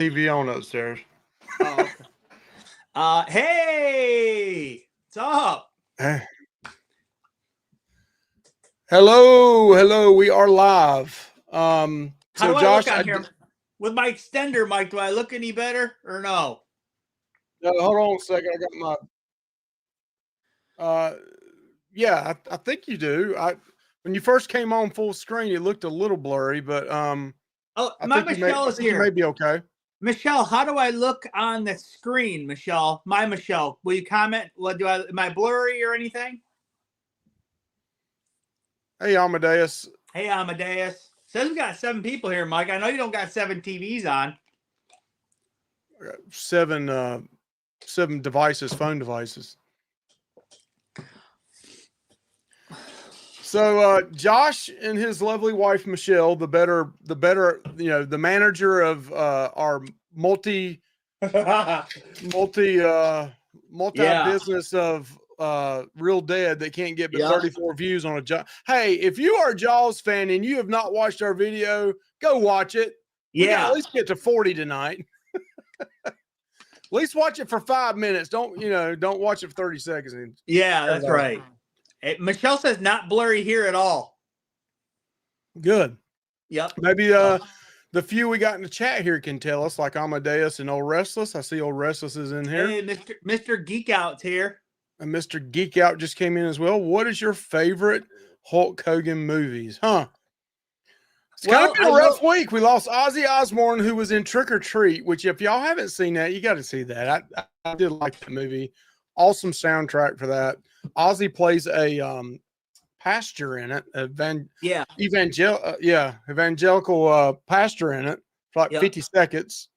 TV on upstairs. Oh, okay. Hey, what's up? Hello. We are live. How So do I Josh, look on here? With my extender mic, do I look any better or no? hold on a second. I got my. Yeah, I think you do. When you first came on full screen, it looked a little blurry, but Oh, I my think Michelle is you here. may be okay. Michelle, how do I look on the screen, Michelle? My Michelle, will you comment? What do I? Am I blurry or anything? Hey, Amadeus. Hey, Amadeus. Says we got 7 people here, Mike. I know you don't got 7 TVs on. I got 7 devices, phone devices. So Josh and his lovely wife Michelle, the better, the manager of our multi business of Real Dead that can't get but 34 views on a Jaws. Hey, if you are a Jaws fan and you have not watched our video, go watch it. We got at least get to 40 tonight. At least watch it for 5 minutes. Don't watch it for 30 seconds. Yeah, that's right. Michelle says not blurry here at all. Good. Yep. Maybe the few we got in the chat here can tell us, like Amadeus and Old Restless. I see Old Restless is in here. Hey, Mr. Geek Out's here. And Mr. Geek Out just came in as well. What is your favorite Hulk Hogan movies? It's kind of been a rough week. We lost Ozzy Osbourne, who was in Trick or Treat, which if y'all haven't seen that, you got to see that. I did like that movie. Awesome soundtrack for that. Ozzy plays a pastor in it. Evangelical pastor in it for like 50 seconds.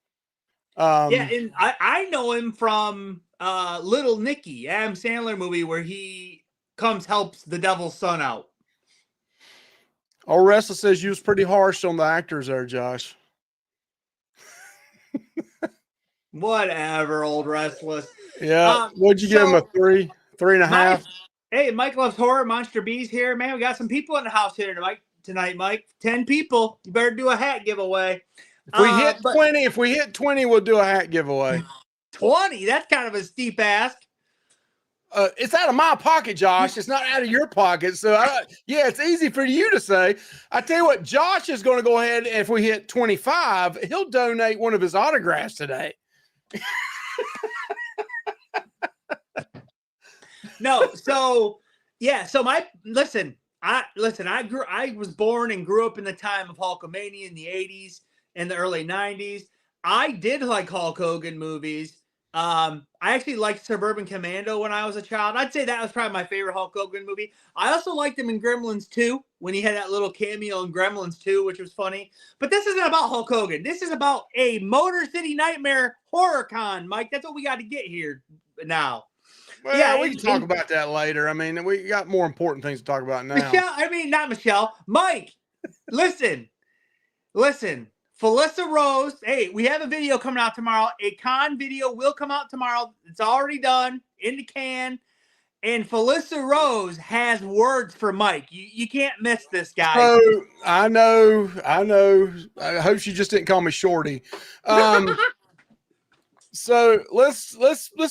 And I know him from Little Nicky, Adam Sandler movie where he helps the devil's son out. Old Restless says you was pretty harsh on the actors there, Josh. Whatever, Old Restless. Yeah. What'd you give him, a 3.5? Hey, Mike Loves Horror, Monster B's here. Man, we got some people in the house here tonight, Mike. 10 people. You better do a hat giveaway. If we hit 20, we'll do a hat giveaway. 20? That's kind of a steep ask. It's out of my pocket, Josh. It's not out of your pocket. So, it's easy for you to say. I tell you what, Josh is going to go ahead, and if we hit 25, he'll donate one of his autographs today. No, so I was born and grew up in the time of Hulkamania in the 80s and the early 90s. I did like Hulk Hogan movies. I actually liked Suburban Commando when I was a child. I'd say that was probably my favorite Hulk Hogan movie. I also liked him in Gremlins 2 when he had that little cameo in Gremlins 2, which was funny. But this isn't about Hulk Hogan. This is about a Motor City Nightmare horror con, Mike. That's what we got to get here now. Well, we can talk about that later. I mean, we got more important things to talk about now. Not Michelle. Mike, listen. Felissa Rose. Hey, we have a video coming out tomorrow. A con video will come out tomorrow. It's already done, in the can. And Felissa Rose has words for Mike. You can't miss this guy. Oh, I know. I hope she just didn't call me Shorty. So let's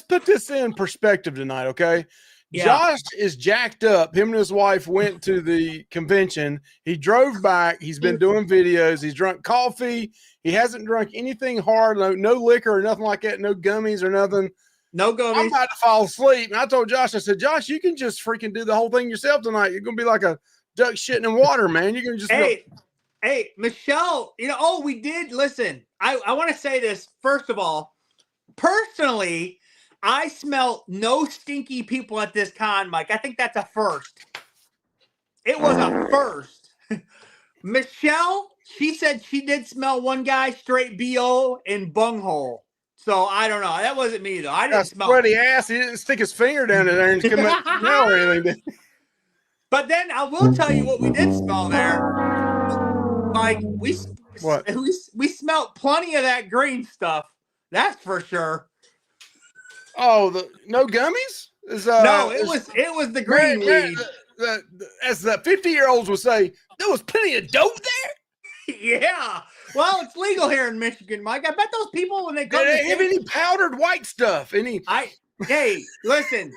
put this in perspective tonight, okay? Yeah. Josh is jacked up. Him and his wife went to the convention. He drove back. He's been doing videos. He's drunk coffee. He hasn't drunk anything hard, no liquor or nothing like that, no gummies or nothing. No gummies. I'm about to fall asleep. And I told Josh, I said, Josh, you can just freaking do the whole thing yourself tonight. You're going to be like a duck shitting in water, man. You're going to just Hey, Michelle, we did listen. I want to say this first of all. Personally, I smell no stinky people at this con, Mike. I think that's a first. It was a first. Michelle, she said she did smell one guy straight BO and bunghole. So I don't know. That wasn't me though. I didn't smell sweaty ass. He didn't stick his finger down in there and come out smell or anything. But then I will tell you what we did smell there. Mike, we smelled plenty of that green stuff. That's for sure. Oh, no gummies? No, it was the green weed. As the 50-year-olds would say, there was plenty of dope there. Yeah. Well, it's legal here in Michigan, Mike. I bet those people when they come They to have any powdered white stuff? hey, listen,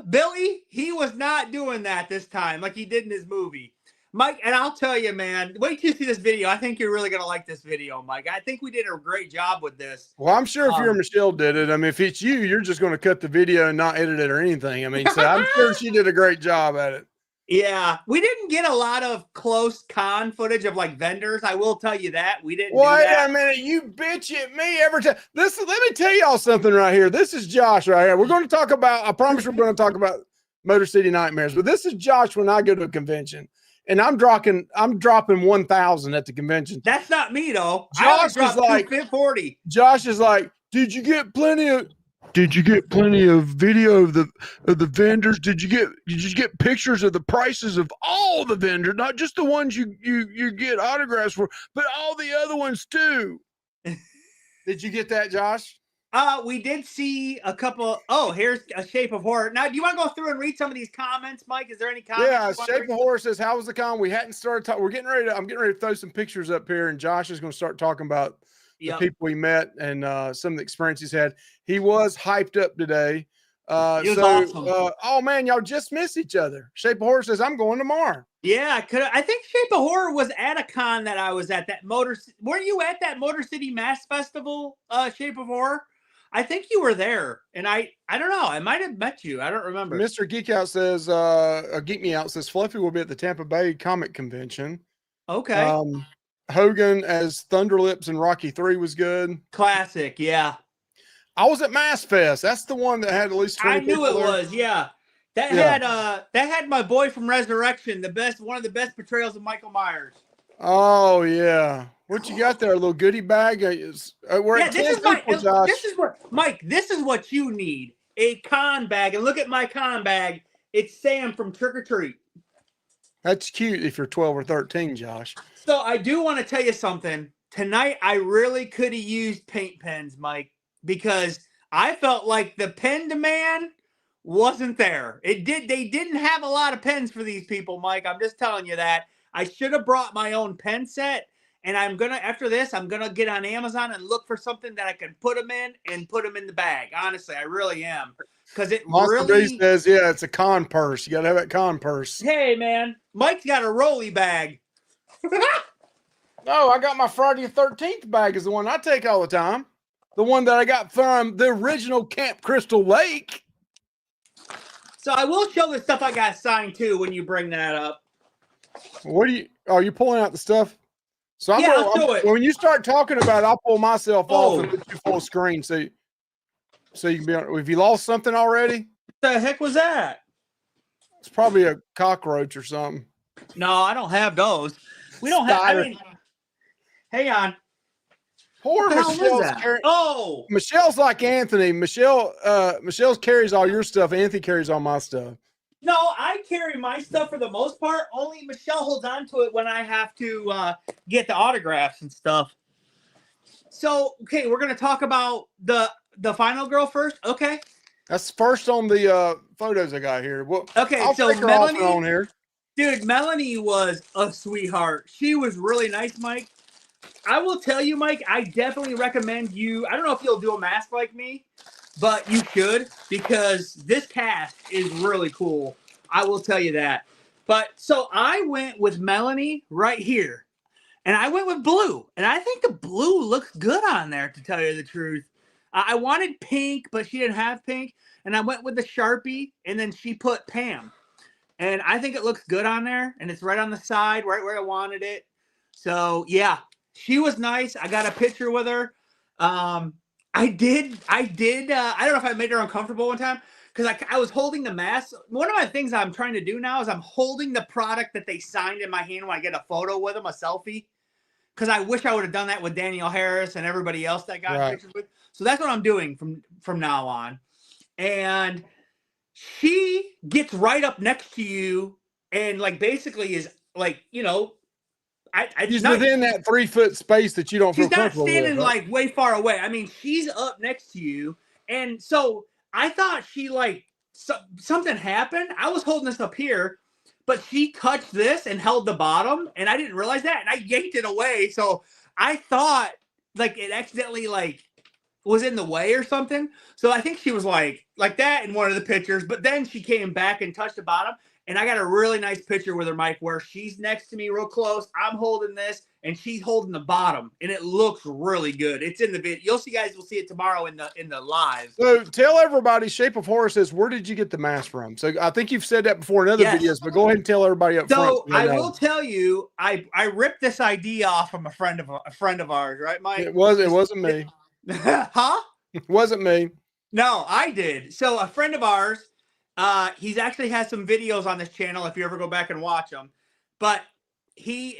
Billy, he was not doing that this time like he did in his movie. Mike, and I'll tell you, man, wait till you see this video. I think you're really going to like this video, Mike. I think we did a great job with this. Well, I'm sure if you're Michelle did it, I mean, if it's you're just going to cut the video and not edit it or anything. I mean, so I'm sure she did a great job at it. Yeah, we didn't get a lot of close con footage of like vendors. I will tell you that we didn't. Wait a minute, you bitch at me every time. Let me tell y'all something right here. This is Josh right here. We're going to talk about. I promise we're going to talk about Motor City Nightmares, but this is Josh when I go to a convention. And I'm dropping 1,000 at the convention. That's not me though. Josh is like 40. Josh is like, did you get plenty of video of the vendors? Did you get pictures of the prices of all the vendors, not just the ones you get autographs for, but all the other ones too? Did you get that, Josh? We did see a couple. Oh, here's a Shape of Horror. Now, do you want to go through and read some of these comments, Mike? Is there any comments? Yeah, Shape of Horror says, "How was the con? We hadn't started talking. I'm getting ready to throw some pictures up here, and Josh is going to start talking about the people he met and some of the experiences he's had. He was hyped up today. He was awesome. Oh man, y'all just miss each other. Shape of Horror says, "I'm going tomorrow." Yeah, I think Shape of Horror was at a con that I was at. Weren't you at that Motor City Mass Festival? Shape of Horror. I think you were there, and I don't know. I might have met you. I don't remember. Mr. Geek Out says, Geek Me Out says, Fluffy will be at the Tampa Bay Comic Convention. Okay. Hogan as Thunderlips and Rocky 3 was good. Classic, yeah. I was at Mass Fest. That's the one that had at least 20 I knew it was, yeah. That had my boy from Resurrection, one of the best portrayals of Michael Myers. Oh yeah. What you got there? A little goodie bag? This is what Mike, this is what you need. A con bag. And look at my con bag. It's Sam from Trick or Treat. That's cute if you're 12 or 13, Josh. So I do want to tell you something. Tonight I really could have used paint pens, Mike, because I felt like the pen demand wasn't there. They didn't have a lot of pens for these people, Mike. I'm just telling you that. I should have brought my own pen set. And after this, I'm going to get on Amazon and look for something that I can put them in and put them in the bag. Honestly, I really am. Because it really says, yeah, it's a con purse. You got to have that con purse. Hey, man, Mike's got a rolly bag. No, I got my Friday the 13th bag is the one I take all the time. The one that I got from the original Camp Crystal Lake. So I will show the stuff I got signed too when you bring that up. Are you pulling out the stuff? So I'll show it. When you start talking about it, I'll pull myself off and put you full screen so you can be on. Have you lost something already? What the heck was that? It's probably a cockroach or something. No, I don't have those. We don't have. I mean, hang on. Poor Michelle's Michelle's like Anthony. Michelle carries all your stuff. Anthony carries all my stuff. No, I carry my stuff for the most part. Only Michelle holds on to it when I have to get the autographs and stuff. So, okay, we're gonna talk about the final girl first. Okay. That's first on the photos I got here. Well, okay, I'll so Melanie on here. Dude, Melanie was a sweetheart. She was really nice, Mike. I will tell you, Mike, I definitely recommend you. I don't know if you'll do a mask like me, but you should, because this cast is really cool. I will tell you that. But so I went with Melanie right here, and I went with blue, and I think the blue looks good on there, to tell you the truth. I wanted pink, but she didn't have pink, and I went with the Sharpie, and then she put Pam. And I think it looks good on there, and it's right on the side, right where I wanted it. So, yeah, she was nice. I got a picture with her. I did. I don't know if I made her uncomfortable one time because I was holding the mask. One of my things I'm trying to do now is I'm holding the product that they signed in my hand when I get a photo with them, a selfie. Because I wish I would have done that with Danielle Harris and everybody else that got pictures with. So that's what I'm doing from now on. And she gets right up next to you and like basically is like, you know, she's within that 3 foot space that you don't feel comfortable with. She's not standing like way far away. I mean, she's up next to you. And so I thought she like something happened. I was holding this up here, but she touched this and held the bottom, and I didn't realize that, and I yanked it away. So I thought like it accidentally like was in the way or something. So I think she was like that in one of the pictures, but then she came back and touched the bottom. And I got a really nice picture with her, Mike, where she's next to me real close. I'm holding this and she's holding the bottom, and it looks really good. It's in the video. You'll see, guys will see it tomorrow in the live. So tell everybody, Shape of Horror says, where did you get the mask from? So I think you've said that before in other videos, but go ahead and tell everybody up front. So I will tell you, I ripped this idea off from a friend of ours, right, Mike? It wasn't me. Huh? It wasn't me. No, I did. So a friend of ours, he's actually has some videos on this channel if you ever go back and watch them. But he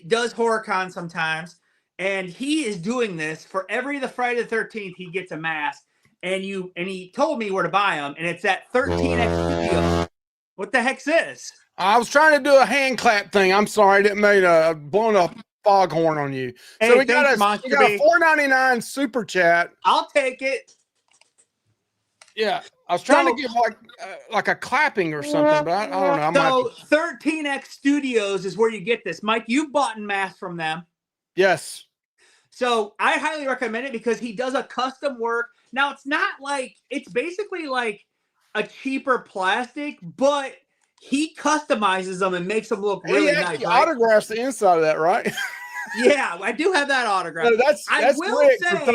does HorrorCon sometimes, and he is doing this for every the Friday the 13th. He gets a mask, and he told me where to buy them, and it's at 13X Studio. What the heck's this? I was trying to do a hand clap thing. I'm sorry, I didn't mean blown a foghorn on you. Hey, so we got a $4.99 super chat. I'll take it. Yeah, I was trying to give like a clapping or something, but I don't know. So 13X Studios is where you get this. Mike, you've bought masks from them. Yes. So I highly recommend it because he does a custom work. Now it's basically like a cheaper plastic, but he customizes them and makes them look really nice. He autographs the inside of that, right? Yeah, I do have that autograph. No, that's Rick for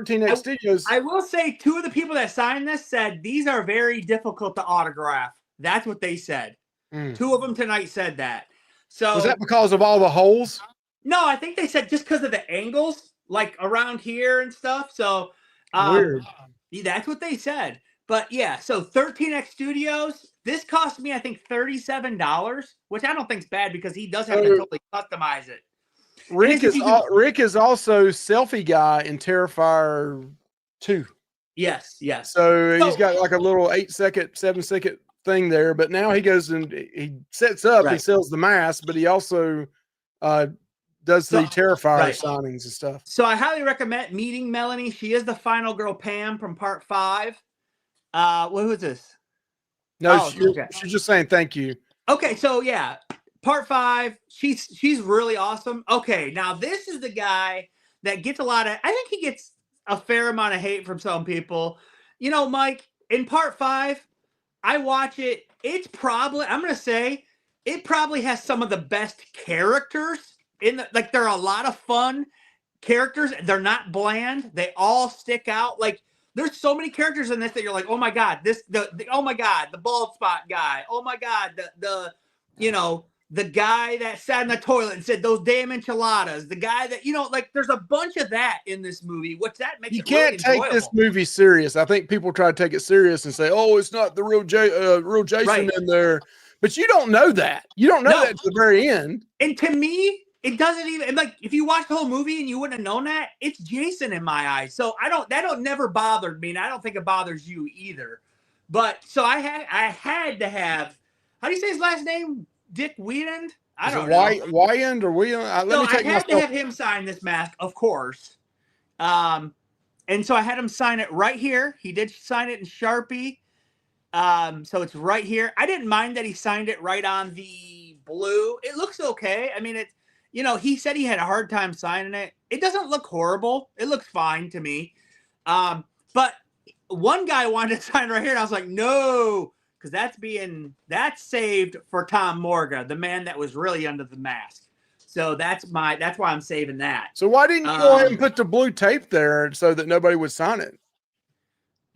13X Studios. I will say 2 of the people that signed this said these are very difficult to autograph. That's what they said. 2 of them tonight said that. So was that because of all the holes? No, I think they said just because of the angles, like around here and stuff. So weird. That's what they said. But yeah, so 13X Studios, this cost me, I think, $37, which I don't think is bad because he does have to totally customize it. Rick is also Selfie Guy in Terrifier 2. Yes. So he's got like a little 8-second, 7-second thing there, but now he goes and he sets up, he sells the mask, but he also does the Terrifier signings and stuff. So I highly recommend meeting Melanie. She is the final girl, Pam, from part 5. Who is this? No, she's just saying thank you. Okay, so yeah. Part 5, she's really awesome. Okay, now this is the guy that gets I think he gets a fair amount of hate from some people. You know, Mike, in part 5, I watch it. It's probably, I'm going to say, it probably has some of the best characters like there are a lot of fun characters. They're not bland. They all stick out. Like there's so many characters in this that you're like, oh my God, oh my God, the bald spot guy. Oh my God, the guy that sat in the toilet and said those damn enchiladas. The guy that, like there's a bunch of that in this movie, which that makes you can't take this movie serious. I think people try to take it serious and say, oh, it's not the real Jason in there. But you don't know that. You don't know that to the very end. And to me, it doesn't even, like, if you watch the whole movie and you wouldn't have known that, it's Jason in my eyes. So that never bothered me. And I don't think it bothers you either. But so I had to have, how do you say his last name? Dick Wieland? I don't know. Wyand or Wieland? I had to have him sign this mask, of course. And so I had him sign it right here. He did sign it in Sharpie. So it's right here. I didn't mind that he signed it right on the blue. It looks okay. I mean, he said he had a hard time signing it. It doesn't look horrible. It looks fine to me. But one guy wanted to sign right here, and I was like, no, because that's saved for Tom Morga, the man that was really under the mask. So that's why I'm saving that. So why didn't you go ahead and put the blue tape there so that nobody would sign it?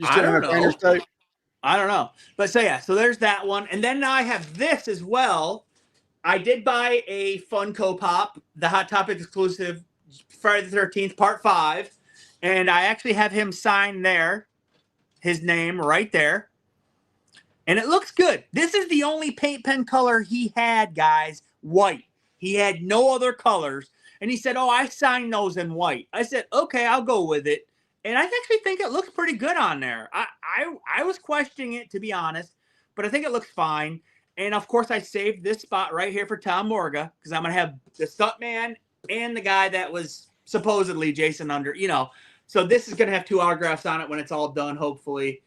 I don't know. Tape? I don't know. But so there's that one. And then now I have this as well. I did buy a Funko Pop, the Hot Topic exclusive, Friday the 13th, part 5. And I actually have him sign there, his name right there. And it looks good. This is the only paint pen color he had, guys, white. He had no other colors. And he said, oh, I signed those in white. I said, okay, I'll go with it. And I actually think it looks pretty good on there. I was questioning it, to be honest, but I think it looks fine. And, of course, I saved this spot right here for Tom Morga because I'm going to have the stuntman and the guy that was supposedly Jason under, So this is going to have 2 autographs on it when it's all done, hopefully.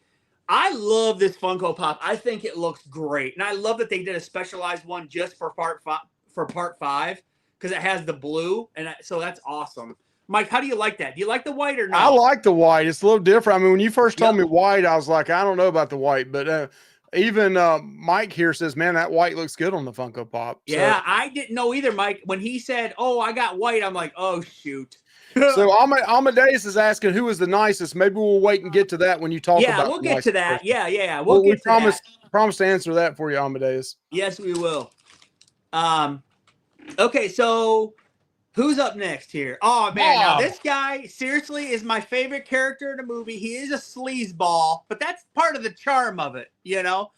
I love this Funko Pop. I think it looks great, and I love that they did a specialized one just for part 5 because it has the blue, and so that's awesome. Mike, how do you like that? Do you like the white or no? I like the white. It's a little different. I mean, when you first told me white, I was like, I don't know about the white, but even Mike here says, man, that white looks good on the Funko Pop. So. Yeah, I didn't know either, Mike. When he said, oh, I got white, I'm like, oh, shoot. So Amadeus is asking who is the nicest. Maybe we'll wait and get to that when you talk about. Yeah, we'll get to that. Person. Yeah, we'll get to that. Promise to answer that for you, Amadeus. Yes, we will. Okay, so who's up next here? Oh man, now this guy seriously is my favorite character in the movie. He is a sleazeball, but that's part of the charm of it, you know.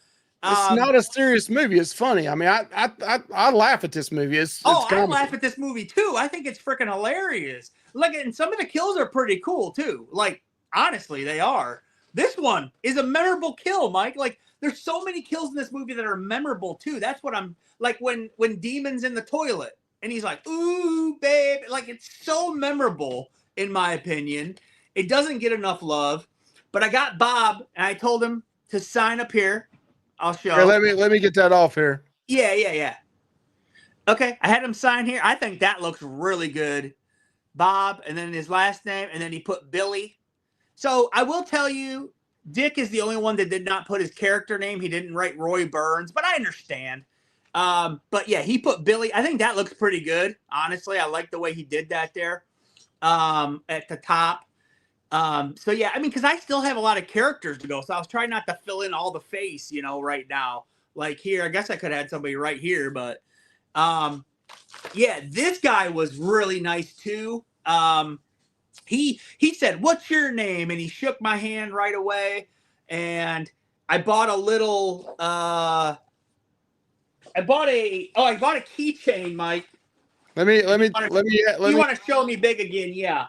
It's not a serious movie. It's funny. I mean, I laugh at this movie. I laugh at this movie too. I think it's freaking hilarious. Like, and some of the kills are pretty cool too. Like, honestly, they are. This one is a memorable kill, Mike. Like, there's so many kills in this movie that are memorable too. That's what I'm like when Demon's in the toilet and he's like, "Ooh, babe!" Like, it's so memorable in my opinion. It doesn't get enough love. But I got Bob and I told him to sign up here. I'll show. Here, let me get that off here. Yeah. Okay, I had him sign here. I think that looks really good. Bob, and then his last name, and then he put Billy. So I will tell you, Dick is the only one that did not put his character name. He didn't write Roy Burns, but I understand. But yeah, he put Billy. I think that looks pretty good. Honestly, I like the way he did that there at the top. So yeah, I mean, because I still have a lot of characters to go, so I was trying not to fill in all the face, you know, right now. Like here, I guess I could have had somebody right here, but yeah, this guy was really nice too. He said, "What's your name?" and he shook my hand right away. And I bought a little. I bought a keychain, Mike. Let me. You want to show me big again? Yeah.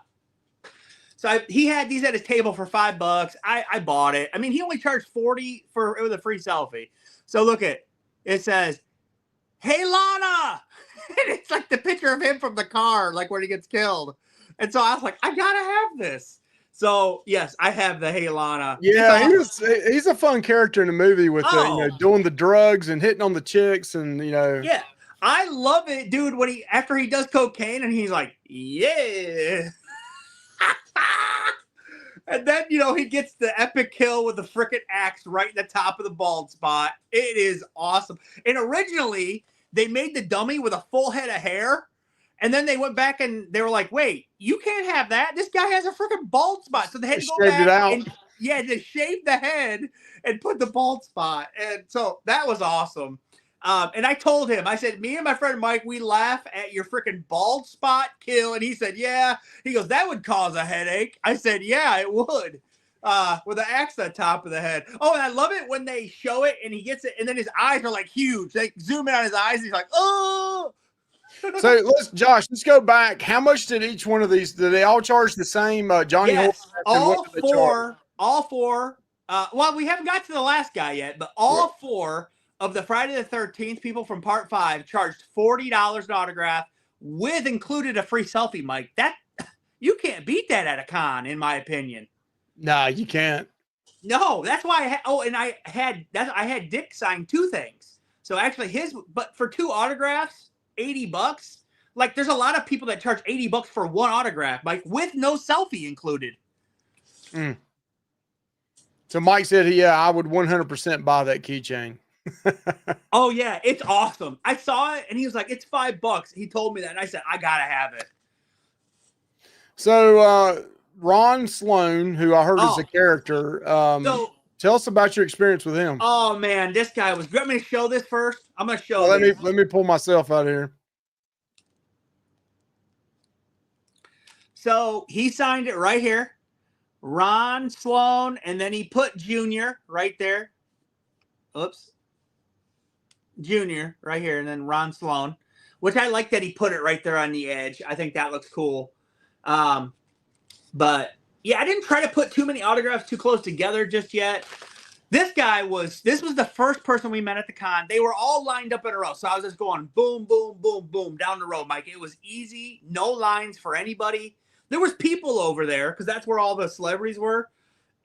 So he had these at his table for $5. I bought it. I mean, he only charged $40 for it was a free selfie. So look at it says, "Hey Lana," and it's like the picture of him from the car, like when he gets killed. And so I was like, I gotta have this. So yes, I have the Hey Lana. Yeah, he's a fun character in the movie with doing the drugs and hitting on the chicks and Yeah, I love it, dude. When after he does cocaine and he's like, yeah. And then, he gets the epic kill with the frickin' axe right in the top of the bald spot. It is awesome. And originally, they made the dummy with a full head of hair. And then they went back and they were like, wait, you can't have that. This guy has a frickin' bald spot. So they had to go back and they shaved the head and put the bald spot. And so that was awesome. And I told him, I said, me and my friend Mike, we laugh at your freaking bald spot kill. And he said, yeah. He goes, that would cause a headache. I said, yeah, it would. With the axe at the top of the head. Oh, and I love it when they show it and he gets it. And then his eyes are like huge. They zoom in on his eyes. And he's like, oh. So let's go back. How much did each one of these, did they all charge the same? Johnny Yes, all four. Well, we haven't got to the last guy yet, but all four of the Friday the 13th people from part 5 charged $40 an autograph with included a free selfie, Mike. That you can't beat that at a con, in my opinion. Nah, you can't. No, that's why I had Dick sign 2 things. So actually but for 2 autographs, $80. Like there's a lot of people that charge $80 for 1 autograph, Mike, with no selfie included. So Mike said, yeah, I would 100% buy that keychain. Oh yeah, it's awesome. I saw it and he was like, it's $5. He told me that and I said, I gotta have it. So Ron Sloan, who I heard is a character, tell us about your experience with him. Oh man, this guy was great. I'm gonna show this first. I'm gonna show let me pull myself out of here. So he signed it right here. Ron Sloan, and then he put Junior right there. Oops. Junior right here, and then Ron Sloan, which I like that he put it right there on the edge. I think that looks cool. But yeah, I didn't try to put too many autographs too close together just yet. This was the first person we met at the con. They were all lined up in a row. So I was just going boom, boom, boom, boom down the road, Mike. It was easy. No lines for anybody. There was people over there because that's where all the celebrities were.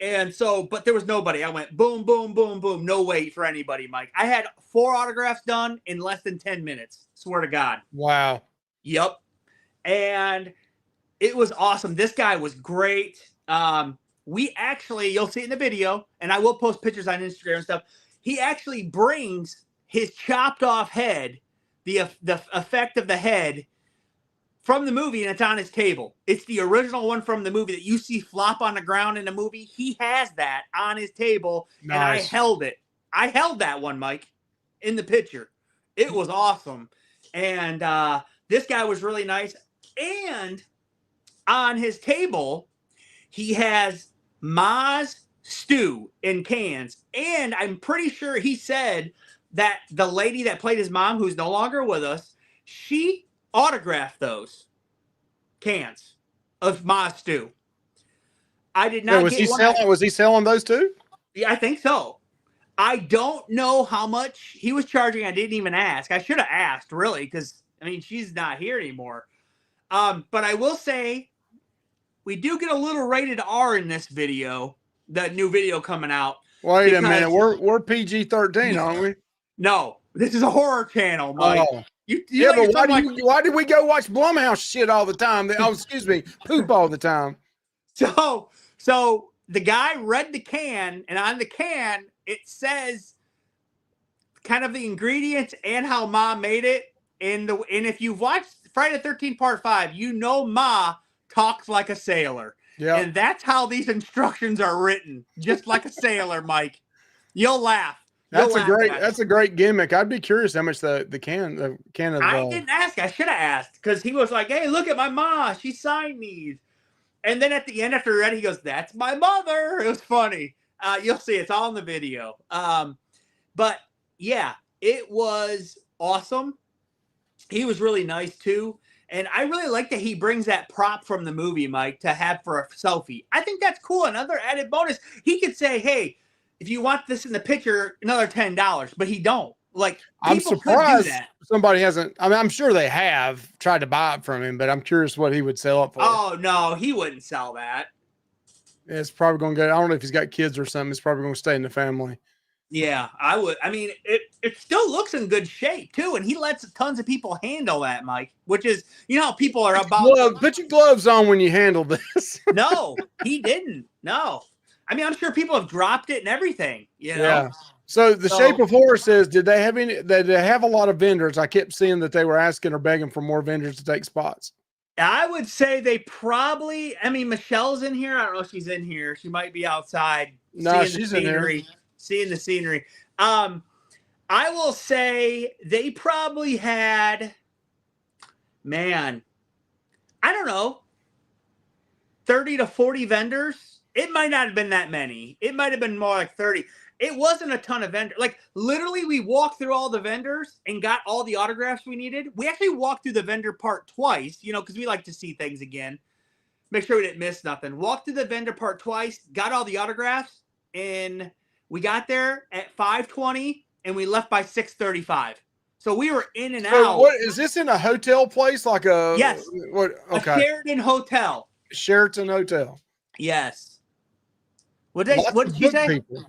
And so, but there was nobody. I went boom, boom, boom, boom. No wait for anybody, Mike. I had 4 autographs done in less than 10 minutes. Swear to God. Wow. Yep. And it was awesome. This guy was great. We actually, you'll see it in the video, and I will post pictures on Instagram and stuff. He actually brings his chopped off head, the effect of the head from the movie, and it's on his table. It's the original one from the movie that you see flop on the ground in the movie. He has that on his table, Nice. and I held it. I held that one, Mike, in the picture. It was awesome. And this guy was really nice. And on his table, he has Ma's stew in cans. And I'm pretty sure he said that the lady that played his mom, who's no longer with us, she autographed those cans of Ma's stew. I did not was he selling those too? Yeah, I think so. I don't know how much he was charging. I didn't even ask. I should have asked, really, because, I mean, she's not here anymore. But I will say we do get a little rated R in this video, the new video coming out. Wait a minute. We're PG-13, aren't we? No, this is a horror channel, Mike. Oh. But why do we go watch Blumhouse shit all the time? Poop all the time. So the guy read the can, and on the can it says kind of the ingredients and how Ma made it. And if you've watched Friday the 13th Part 5, you know Ma talks like a sailor. Yeah. And that's how these instructions are written, just like a sailor, Mike. You'll laugh. That's a great gimmick. I'd be curious how much the can of. I didn't ask. I should have asked, because he was like, "Hey, look at my Ma. She signed these." And then at the end, after he read, he goes, "That's my mother." It was funny. You'll see. It's all in the video. But yeah, it was awesome. He was really nice too. And I really like that he brings that prop from the movie, Mike, to have for a selfie. I think that's cool. Another added bonus. He could say, "Hey, if you want this in the picture, another $10." But he don't. Like, I'm surprised somebody hasn't. I mean, I'm sure they have tried to buy it from him, but I'm curious what he would sell it for. Oh, no, he wouldn't sell that. It's probably going to go. I don't know if he's got kids or something. It's probably going to stay in the family. Yeah, I would. I mean, it still looks in good shape too, and he lets tons of people handle that, Mike. Which is, you know, how people are about. Put your gloves on when you handle this. No, he didn't. No, I mean, I'm sure people have dropped it and everything. You know. Yeah. So the Shape of Horror says, did they have a lot of vendors? I kept seeing that they were asking or begging for more vendors to take spots. I would say they probably. I mean, Michelle's in here. I don't know if she's in here. She might be outside. No, she's in here. Seeing the scenery. I will say they probably had, man, I don't know, 30 to 40 vendors. It might not have been that many. It might have been more like 30. It wasn't a ton of vendors. Like, literally, we walked through all the vendors and got all the autographs we needed. We actually walked through the vendor part twice, you know, because we like to see things again. Make sure we didn't miss nothing. Walked through the vendor part twice, got all the autographs, and we got there at 5:20 and we left by 6:35. So we were in and out. What is this, in a hotel place? Like a yes. What? Okay. A Sheraton hotel. Sheraton Hotel. Yes. What did she say? People.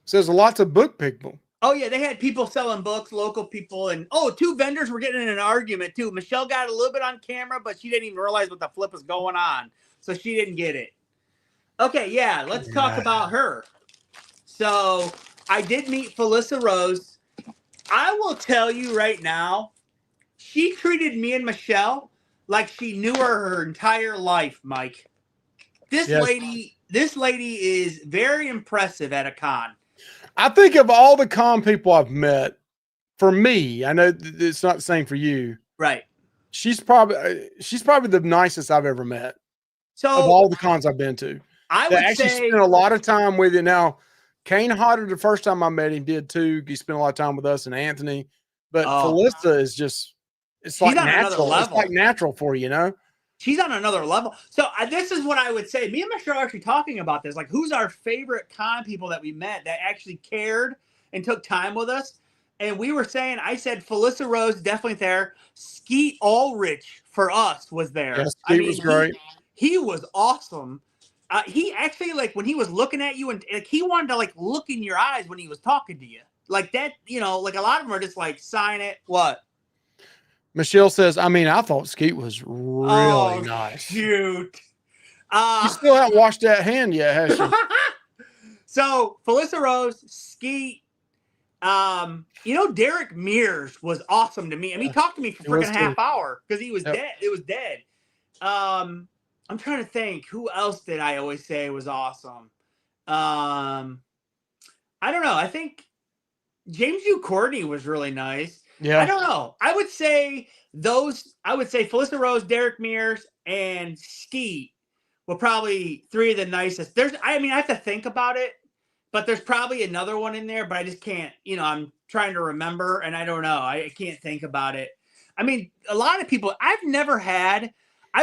Says lots of book people. Oh yeah, they had people selling books, local people, and 2 vendors were getting in an argument too. Michelle got a little bit on camera, but she didn't even realize what the flip was going on, so she didn't get it. Okay, yeah, let's talk about her. So I did meet Felissa Rose. I will tell you right now, she treated me and Michelle like she knew her entire life, Mike. This lady is very impressive at a con. I think of all the con people I've met, for me, I know it's not the same for you. Right. She's probably the nicest I've ever met. So of all the cons I've been to. I would actually spent a lot of time with you. Now, Kane Hodder, the first time I met him, did too. He spent a lot of time with us and Anthony. But Felissa is just, it's like natural. It's like natural for you, you know? She's on another level. So this is what I would say. Me and Michelle are actually talking about this. Like, who's our favorite con people that we met that actually cared and took time with us? And we were saying, I said Felissa Rose, definitely there. Skeet Ulrich for us was there. Yeah, Skeet was great. He was awesome. He actually, like, when he was looking at you, and like, he wanted to like look in your eyes when he was talking to you, like that. You know, like a lot of them are just like, sign it. What? Michelle says, I mean, I thought Skeet was really nice. Shoot. You still haven't washed that hand yet, has she? So Felissa Rose, Skeet, you know, Derek Mears was awesome to me. I mean, he talked to me for freaking half hour because he was dead. It was dead. I'm trying to think, who else did I always say was awesome? I don't know. I think James U. Courtney was really nice. Yeah. I don't know. I would say Felissa Rose, Derek Mears, and Skeet were probably three of the nicest. I have to think about it, but there's probably another one in there, but I just can't, I'm trying to remember, and I don't know. I can't think about it. I mean, a lot of people, I've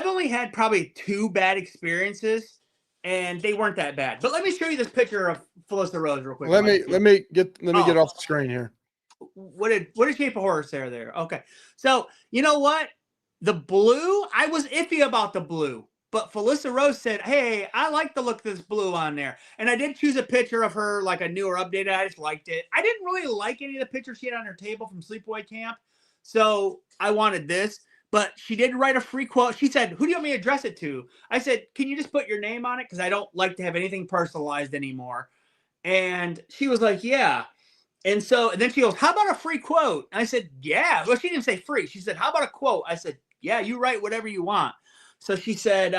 only had probably 2 bad experiences, and they weren't that bad. But let me show you this picture of Felissa Rose real quick. Let me get off the screen here. What did Shape of Horror say there? Okay. So, you know what? The blue, I was iffy about the blue. But Felissa Rose said, hey, I like the look of this blue on there. And I did choose a picture of her, like a newer updated. I just liked it. I didn't really like any of the pictures she had on her table from Sleepaway Camp. So I wanted this. But she did write a free quote. She said, who do you want me to address it to? I said, can you just put your name on it? Because I don't like to have anything personalized anymore. And she was like, yeah. And then she goes, how about a free quote? And I said, yeah. Well, she didn't say free. She said, how about a quote? I said, yeah, you write whatever you want. So she said,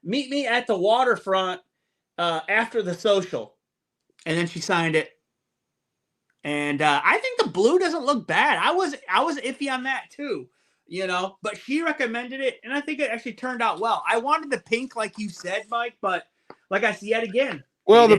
meet me at the waterfront after the social. And then she signed it. And I think the blue doesn't look bad. I was iffy on that too, but she recommended it. And I think it actually turned out well. I wanted the pink, like you said, Mike, but like I see yet again. Well, the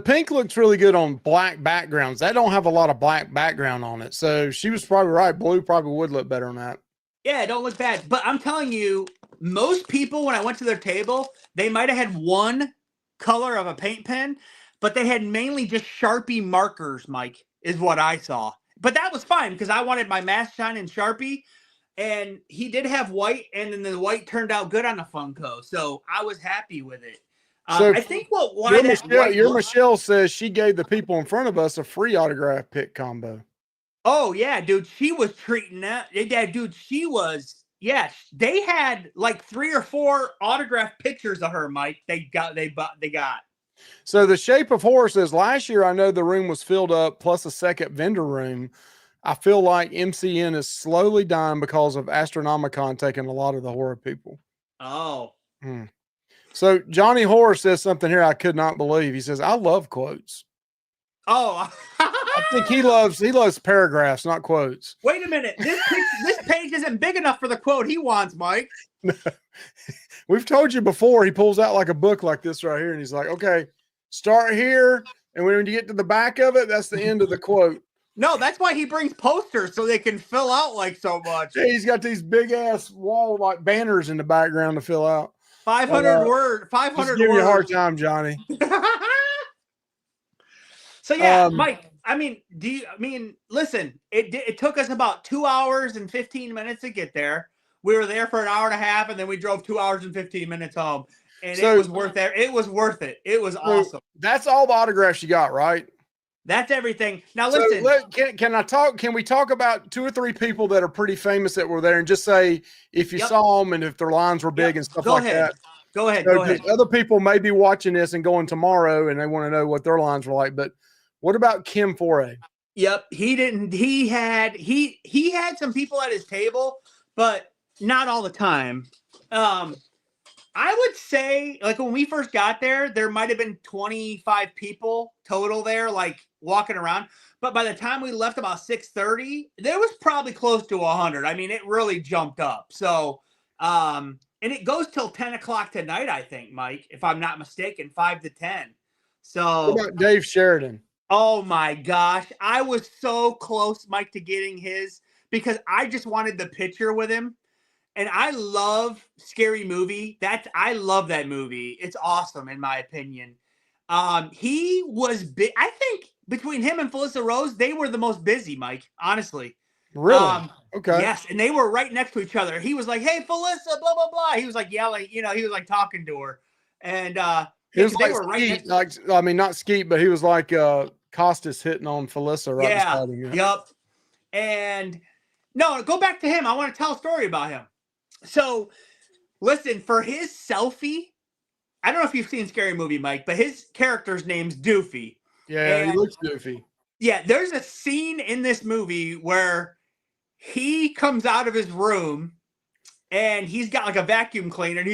pink looks really good on black backgrounds. That don't have a lot of black background on it. So she was probably right. Blue probably would look better on that. Yeah, it don't look bad. But I'm telling you, most people, when I went to their table, they might have had one color of a paint pen, but they had mainly just Sharpie markers, Mike, is what I saw. But that was fine because I wanted my Mask Shine and Sharpie, and he did have white, and then the white turned out good on the Funko. So I was happy with it. So I think Michelle says she gave the people in front of us a free autograph pick combo. Oh, yeah, dude. She was treating that. Yeah, dude, she was. Yes, they had like 3 or 4 autographed pictures of her, Mike. They got. So the Shape of Horror says, last year I know the room was filled up plus a second vendor room. I feel like MCN is slowly dying because of Astronomicon taking a lot of the horror people. Oh. So Johnny Horror says something here I could not believe. He says, I love quotes. Oh. I think he loves paragraphs, not quotes. Wait a minute. This page isn't big enough for the quote he wants, Mike. We've told you before, he pulls out like a book like this right here, and he's like, okay, start here, and when you get to the back of it, that's the end of the quote. No, that's why he brings posters so they can fill out like so much. Yeah, he's got these big ass wall like banners in the background to fill out. 500 words. 500 just give words. you a hard time, Johnny. So yeah, Mike, listen, it took us about 2 hours and 15 minutes to get there. We were there for an hour and a half, and then we drove 2 hours and 15 minutes home. And it was worth it. It was worth it. It was awesome. That's all the autographs you got, right? That's everything. Now listen. Can we talk about 2 or 3 people that are pretty famous that were there, and just say if you saw them and if their lines were big and stuff like that? Go ahead. Other people may be watching this and going tomorrow, and they want to know what their lines were like. But what about Kim Foray? Yep, he didn't. He had some people at his table, but not all the time. I would say, like, when we first got there might have been 25 people total there, like, walking around. But by the time we left about 6:30, there was probably close to 100. I mean, it really jumped up. So, and it goes till 10 o'clock tonight, I think, Mike, if I'm not mistaken, 5 to 10. So, what about Dave Sheridan? Oh my gosh. I was so close, Mike, to getting his because I just wanted the picture with him. And I love Scary Movie. I love that movie. It's awesome, in my opinion. He was big. I think between him and Felissa Rose, they were the most busy, Mike, honestly. Really? Okay. Yes, and they were right next to each other. He was like, hey, Felissa, blah, blah, blah. He was like yelling, he was like talking to her. And he was they like were right Skeet, next. like I mean not Skeet, but he was like Costas hitting on Felissa right beside him. Yep. And no, go back to him. I want to tell a story about him. So listen, for his selfie, I don't know if you've seen Scary Movie, Mike, but his character's name's Doofy. Yeah, he looks goofy. Yeah, there's a scene in this movie where he comes out of his room and he's got like a vacuum cleaner and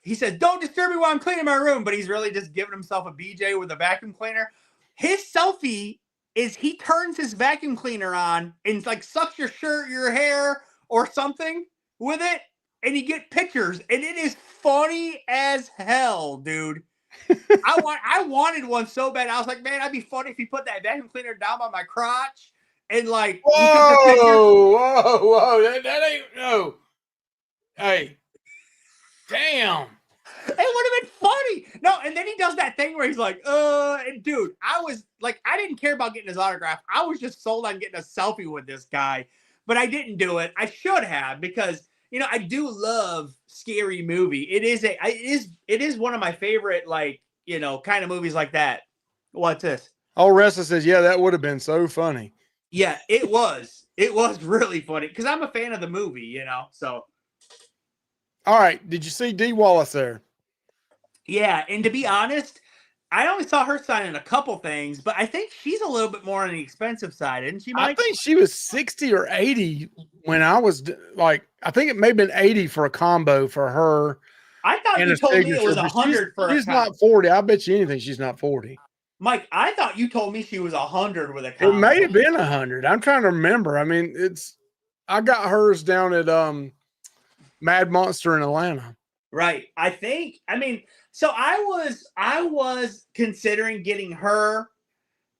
he says, "Don't disturb me while I'm cleaning my room," but he's really just giving himself a BJ with a vacuum cleaner. His selfie is he turns his vacuum cleaner on and like sucks your shirt, your hair, or something with it, and you get pictures, and it is funny as hell, dude. I wanted one so bad. I was like, man, that'd be funny if you put that vacuum cleaner down by my crotch and like whoa, that ain't no. Hey, damn. It would have been funny. No, and then he does that thing where he's like, and dude, I was like, I didn't care about getting his autograph. I was just sold on getting a selfie with this guy, but I didn't do it. I should have, because you know, I do love Scary Movie. It is one of my favorite, like, you know, kind of movies like that. What's this? Oh, Ressa says, yeah, that would have been so funny. Yeah, it was. It was really funny because I'm a fan of the movie, you know. So, all right, did you see Dee Wallace there? Yeah, and to be honest, I only saw her signing a couple things, but I think she's a little bit more on the expensive side, isn't she, Mike? I think she was 60 or 80 when I was like, I think it may have been 80 for a combo for her. I thought you told me it was 100 for a combo. She's not 40. I bet you anything she's not 40. Mike, I thought you told me she was 100 with a combo. It may have been 100. I'm trying to remember. I mean, I got hers down at Mad Monster in Atlanta. Right. So I was considering getting her.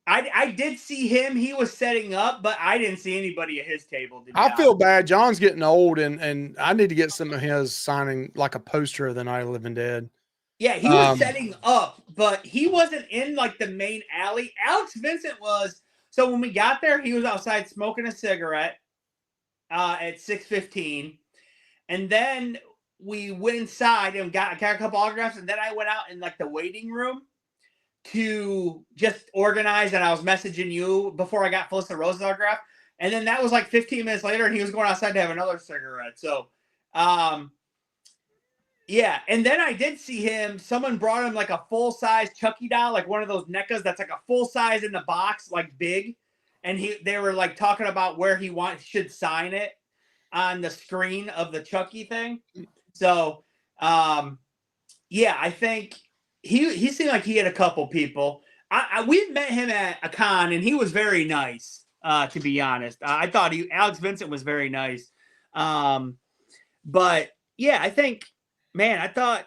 I did see him. He was setting up, but I didn't see anybody at his table. I feel bad. John's getting old, and I need to get some of his signing like a poster of the Night of the Living Dead. Yeah, he was setting up, but he wasn't in like the main alley. Alex Vincent was. So when we got there, he was outside smoking a cigarette at 6:15, and then we went inside and got a couple autographs, and then I went out in like the waiting room to just organize, and I was messaging you before I got Felissa Rose's autograph, and then that was like 15 minutes later, and he was going outside to have another cigarette. So, yeah, and then I did see him. Someone brought him like a full-size Chucky doll, like one of those NECAs that's like a full-size in the box, like big, and they were like talking about where he should sign it on the screen of the Chucky thing. So, yeah, I think he seemed like he had a couple people. We've met him at a con, and he was very nice, to be honest. I thought Alex Vincent was very nice. But, yeah, I think, man, I thought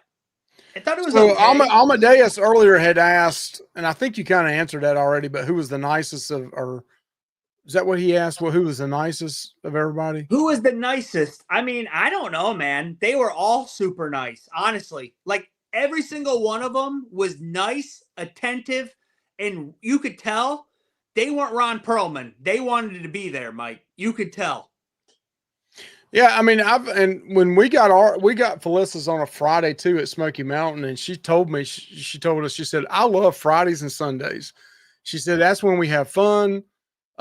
it was so okay. Amadeus earlier had asked, and I think you kind of answered that already, but who was the nicest or is that what he asked? Well, who was the nicest of everybody? Who was the nicest? I mean, I don't know, man. They were all super nice, honestly. Like, every single one of them was nice, attentive, and you could tell they weren't Ron Perlman. They wanted to be there, Mike. You could tell. Yeah, I mean, when we got Felissa's on a Friday too at Smoky Mountain, and she told me, she told us, she said, I love Fridays and Sundays. She said, that's when we have fun.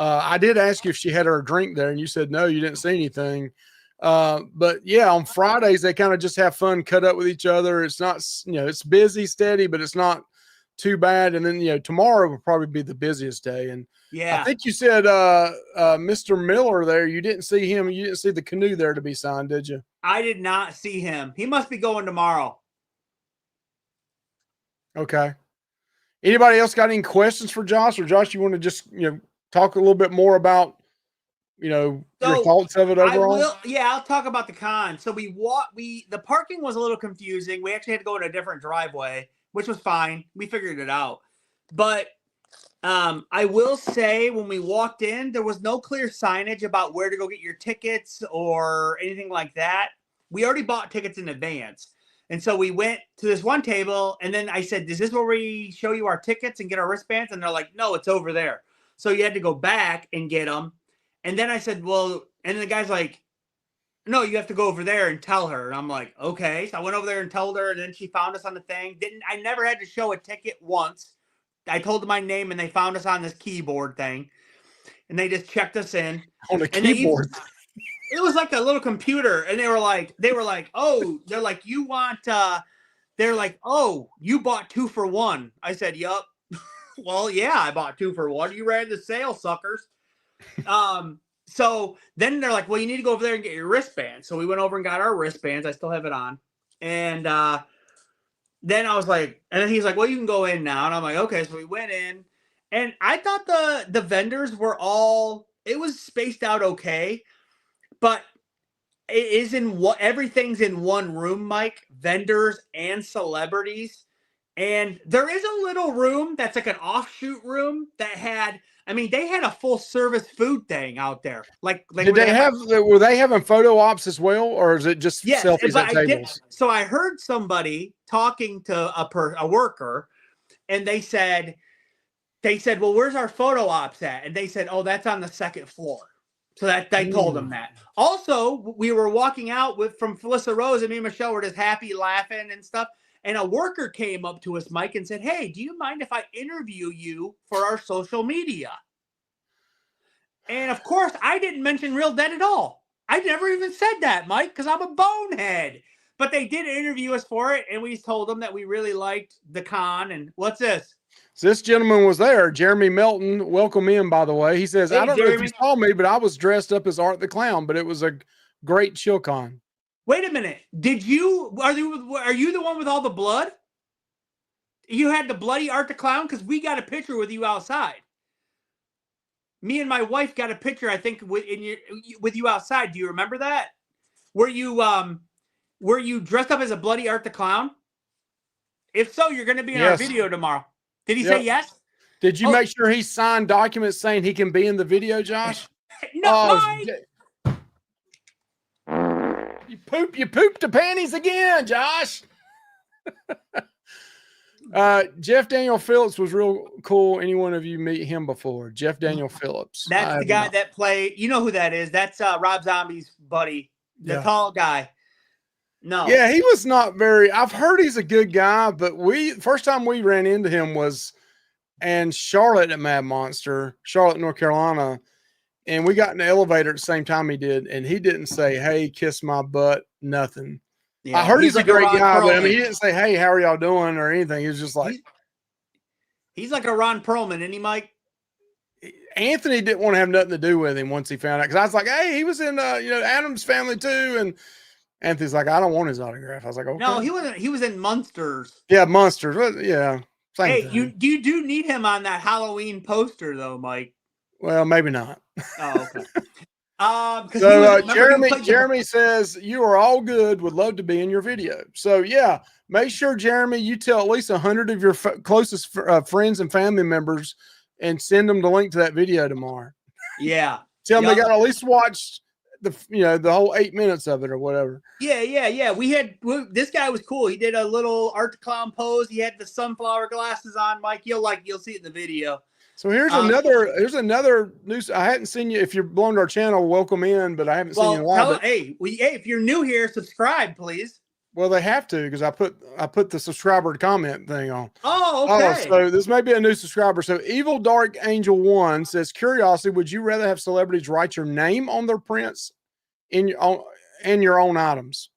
I did ask you if she had her drink there, and you said no, you didn't see anything. But yeah, on Fridays they kind of just have fun, cut up with each other. It's not, it's busy, steady, but it's not too bad. And then tomorrow will probably be the busiest day. And yeah, I think you said Mr. Miller there. You didn't see him. You didn't see the canoe there to be signed, did you? I did not see him. He must be going tomorrow. Okay. Anybody else got any questions for Josh? Or Josh, you want to just talk a little bit more about your thoughts of it overall? I'll talk about the con. So the parking was a little confusing. We actually had to go in a different driveway, which was fine. We figured it out. But I will say when we walked in, there was no clear signage about where to go get your tickets or anything like that. We already bought tickets in advance. And so we went to this one table, and then I said, is this where we show you our tickets and get our wristbands? And they're like, no, it's over there. So you had to go back and get them. And then I said, well, and then the guy's like, no, you have to go over there and tell her. And I'm like, okay. So I went over there and told her, and then she found us on the thing. I never had to show a ticket once. I told them my name, and they found us on this keyboard thing, and they just checked us in On a and keyboard. It was like a little computer, and they were like, oh, they're like, you want, they're like, oh, you bought 2 for 1. I said, yup. Well, yeah, I bought 2 for 1. You ran the sale, suckers. So then they're like, well, you need to go over there and get your wristband. So we went over and got our wristbands. I still have it on. And then I was like, and then he's like, well, you can go in now. And I'm like, okay. So we went in, and I thought the vendors were it was spaced out okay, but it is everything's in one room, Mike, vendors and celebrities. And there is a little room that's like an offshoot room that had, they had a full service food thing out there. Were they having photo ops as well, or is it just selfies at tables? So I heard somebody talking to a worker, and they said, well, where's our photo ops at? And they said, oh, that's on the 2nd floor. So that they told them that. Also, we were walking out from Felissa Rose, and me and Michelle were just happy, laughing and stuff. And a worker came up to us, Mike, and said, hey, do you mind if I interview you for our social media? And of course, I didn't mention Real Dead at all. I never even said that, Mike, because I'm a bonehead. But they did interview us for it, and we told them that we really liked the con. And what's this? So this gentleman was there, Jeremy Melton. Welcome in, by the way. He says, hey, I don't know if you saw me, but I was dressed up as Art the Clown, but it was a great chill con. Wait a minute. Are you the one with all the blood? You had the bloody Art the Clown? Because we got a picture with you outside. Me and my wife got a picture, I think, with you outside. Do you remember that? Were you dressed up as a bloody Art the Clown? If so, you're going to be in our video tomorrow. Did he say yes? Did you make sure he signed documents saying he can be in the video, Josh? No, You pooped the panties again, Josh. Jeff Daniel Phillips was real cool. Any one of you meet him before? Jeff Daniel Phillips. That's the guy that played. You know who that is? That's Rob Zombie's buddy, the tall guy. No. Yeah, he was not very. I've heard he's a good guy, but first time we ran into him was in Charlotte at Mad Monster, Charlotte, North Carolina. And we got in the elevator at the same time he did, and he didn't say, hey, kiss my butt, nothing. Yeah, I heard he's a great guy, but he didn't say, hey, how are y'all doing or anything. He was just like. He's like a Ron Perlman, isn't he, Mike? Anthony didn't want to have nothing to do with him once he found out. Because I was like, hey, he was in Adam's Family too. And Anthony's like, I don't want his autograph. I was like, okay. No, he wasn't. He was in Monsters. Yeah, Monsters. Yeah. Hey, you do need him on that Halloween poster, though, Mike. Well, maybe not. Oh, okay. Jeremy says, you are all good. Would love to be in your video. So, yeah, make sure, Jeremy, you tell at least 100 of your closest friends and family members and send them the link to that video tomorrow. Yeah. Tell them they got at least watched the whole 8 minutes of it or whatever. Yeah. This guy was cool. He did a little Art the Clown pose. He had the sunflower glasses on, Mike. You'll see it in the video. So here's another news. I hadn't seen you. If you're belong to our channel, welcome in, but I haven't seen you live. Hey, if you're new here, subscribe, please. Well, they have to, because I put the subscriber comment thing on. Oh, okay. So this may be a new subscriber. So Evil Dark Angel 1 says, curiosity, would you rather have celebrities write your name on their prints in your own items?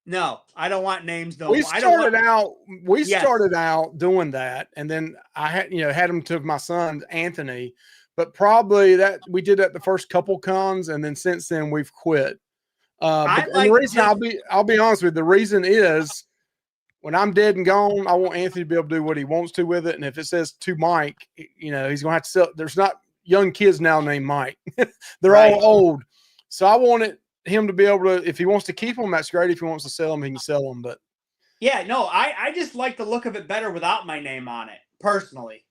No, I don't want names though. We started out doing that, and then I had them to my son Anthony, but probably that we did that the first couple cons, and then since then we've quit. The reason I'll be honest with you, the reason is when I'm dead and gone, I want Anthony to be able to do what he wants to with it, and if it says to Mike, he's gonna have to sell. There's not young kids now named Mike; they're all old, so I want him to be able to, if he wants to keep them, that's great. If he wants to sell them, he can sell them. But yeah, no, I just like the look of it better without my name on it personally.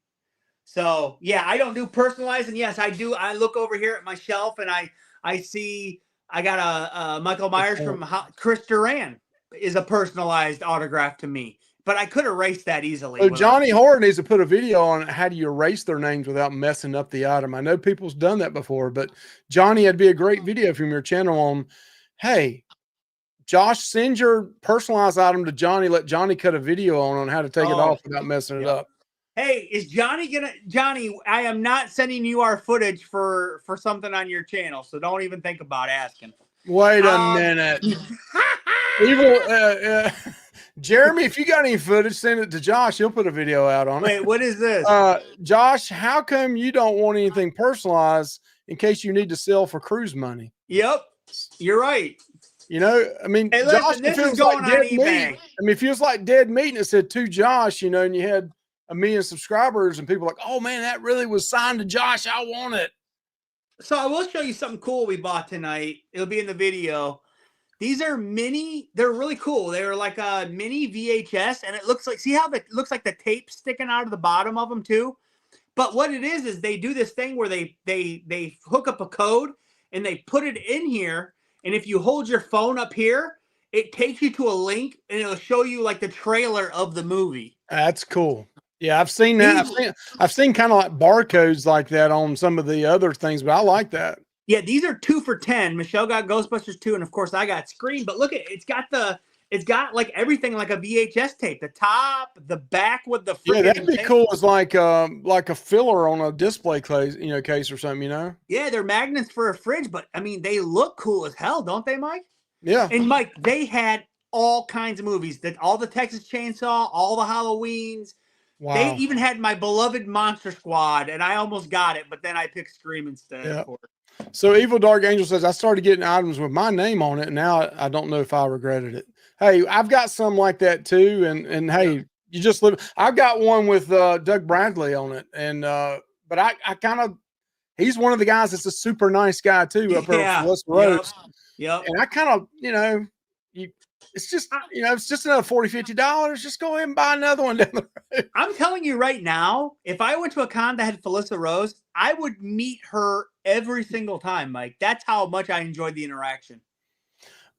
So yeah, I don't do personalized, and yes, I do. I look over here at my shelf and I see I got a Michael Myers from Chris Duran is a personalized autograph to me, but I could erase that easily. So Johnny Horror needs to put a video on how do you erase their names without messing up the item. I know people's done that before, but Johnny, it'd be a great video from your channel on hey, Josh, send your personalized item to Johnny. Let Johnny cut a video on how to take it off without messing it up. Hey, is Johnny Johnny, I am not sending you our footage for something on your channel, so don't even think about asking. Wait a minute. Evil, Jeremy, if you got any footage, send it to Josh. He'll put a video out on it. Wait, what is this? Josh, how come you don't want anything personalized in case you need to sell for cruise money? Yep, you're right. You know, I mean, hey, listen, Josh, this is going on eBay. Meat, I mean, it feels like dead meat and it said to Josh, you know, and you had 1 million subscribers and people are like, oh man, that really was signed to Josh. I want it. So I will show you something cool we bought tonight. It'll be in the video. These are mini, they're really cool. They're like a mini VHS, and it looks like, see how it looks like the tape sticking out of the bottom of them too? But what it is they do this thing where they hook up a code and they put it in here. And if you hold your phone up here, it takes you to a link and it'll show you like the trailer of the movie. That's cool. Yeah, I've seen that. I've seen kind of like barcodes like that on some of the other things, but I like that. Yeah, these are 2 for $10. Michelle got Ghostbusters 2, and of course I got Scream. But look at it's got like everything like a VHS tape. The top, the back with the that'd be cool. It's like a filler on a display case, case or something, you know. Yeah, they're magnets for a fridge, but I mean they look cool as hell, don't they, Mike? Yeah. And Mike, they had all kinds of movies. All the Texas Chainsaw, all the Halloweens. Wow. They even had my beloved Monster Squad, and I almost got it, but then I picked Scream instead. Yeah. So Evil Dark Angel says, I started getting items with my name on it, and now I don't know if I regretted it. Hey, I've got some like that too, and hey, you just live. I've got one with Doug Bradley on it, and but I kind of, he's one of the guys that's a super nice guy too up there on West Roads. Yep. And I kind of, it's just, it's just another $40, $50. Just go ahead and buy another one down the road. I'm telling you right now, if I went to a con that had Felissa Rose, I would meet her every single time, Mike. That's how much I enjoyed the interaction.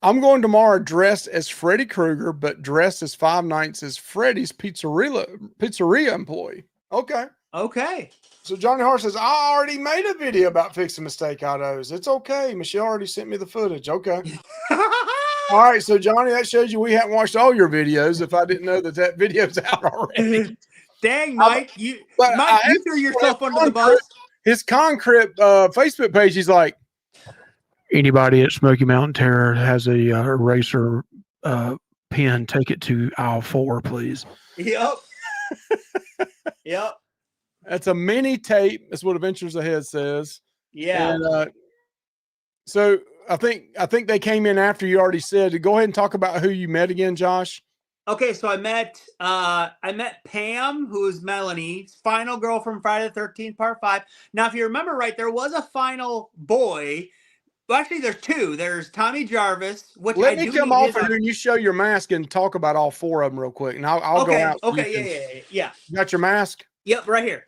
I'm going dressed as Freddy Krueger, but dressed as Five Nights as Freddy's pizzeria employee. Okay. Okay. So Johnny Hart says, I already made a video about fixing mistake autos. It's okay. Michelle already sent me the footage. Okay. All right, so Johnny, that shows you we haven't watched all your videos. If I didn't know that video's out already. Dang, Mike, you threw yourself under the bus. His Concrete Facebook page, he's like, anybody at Smoky Mountain Terror has a eraser pen, take it to aisle 4, please. Yep. Yep. That's a mini tape. That's what Adventures Ahead says. Yeah. And, so I think they came in after you already said. Go ahead and talk about who you met again, Josh. Okay, so I met Pam, who is Melanie's final girl from Friday the 13th, Part 5. Now, if you remember right, there was a final boy. Well, actually, there's 2. There's Tommy Jarvis, which Let me come off of here and you show your mask and talk about all 4 of them real quick, and I'll go out. Okay, yeah. You got your mask? Yep, right here.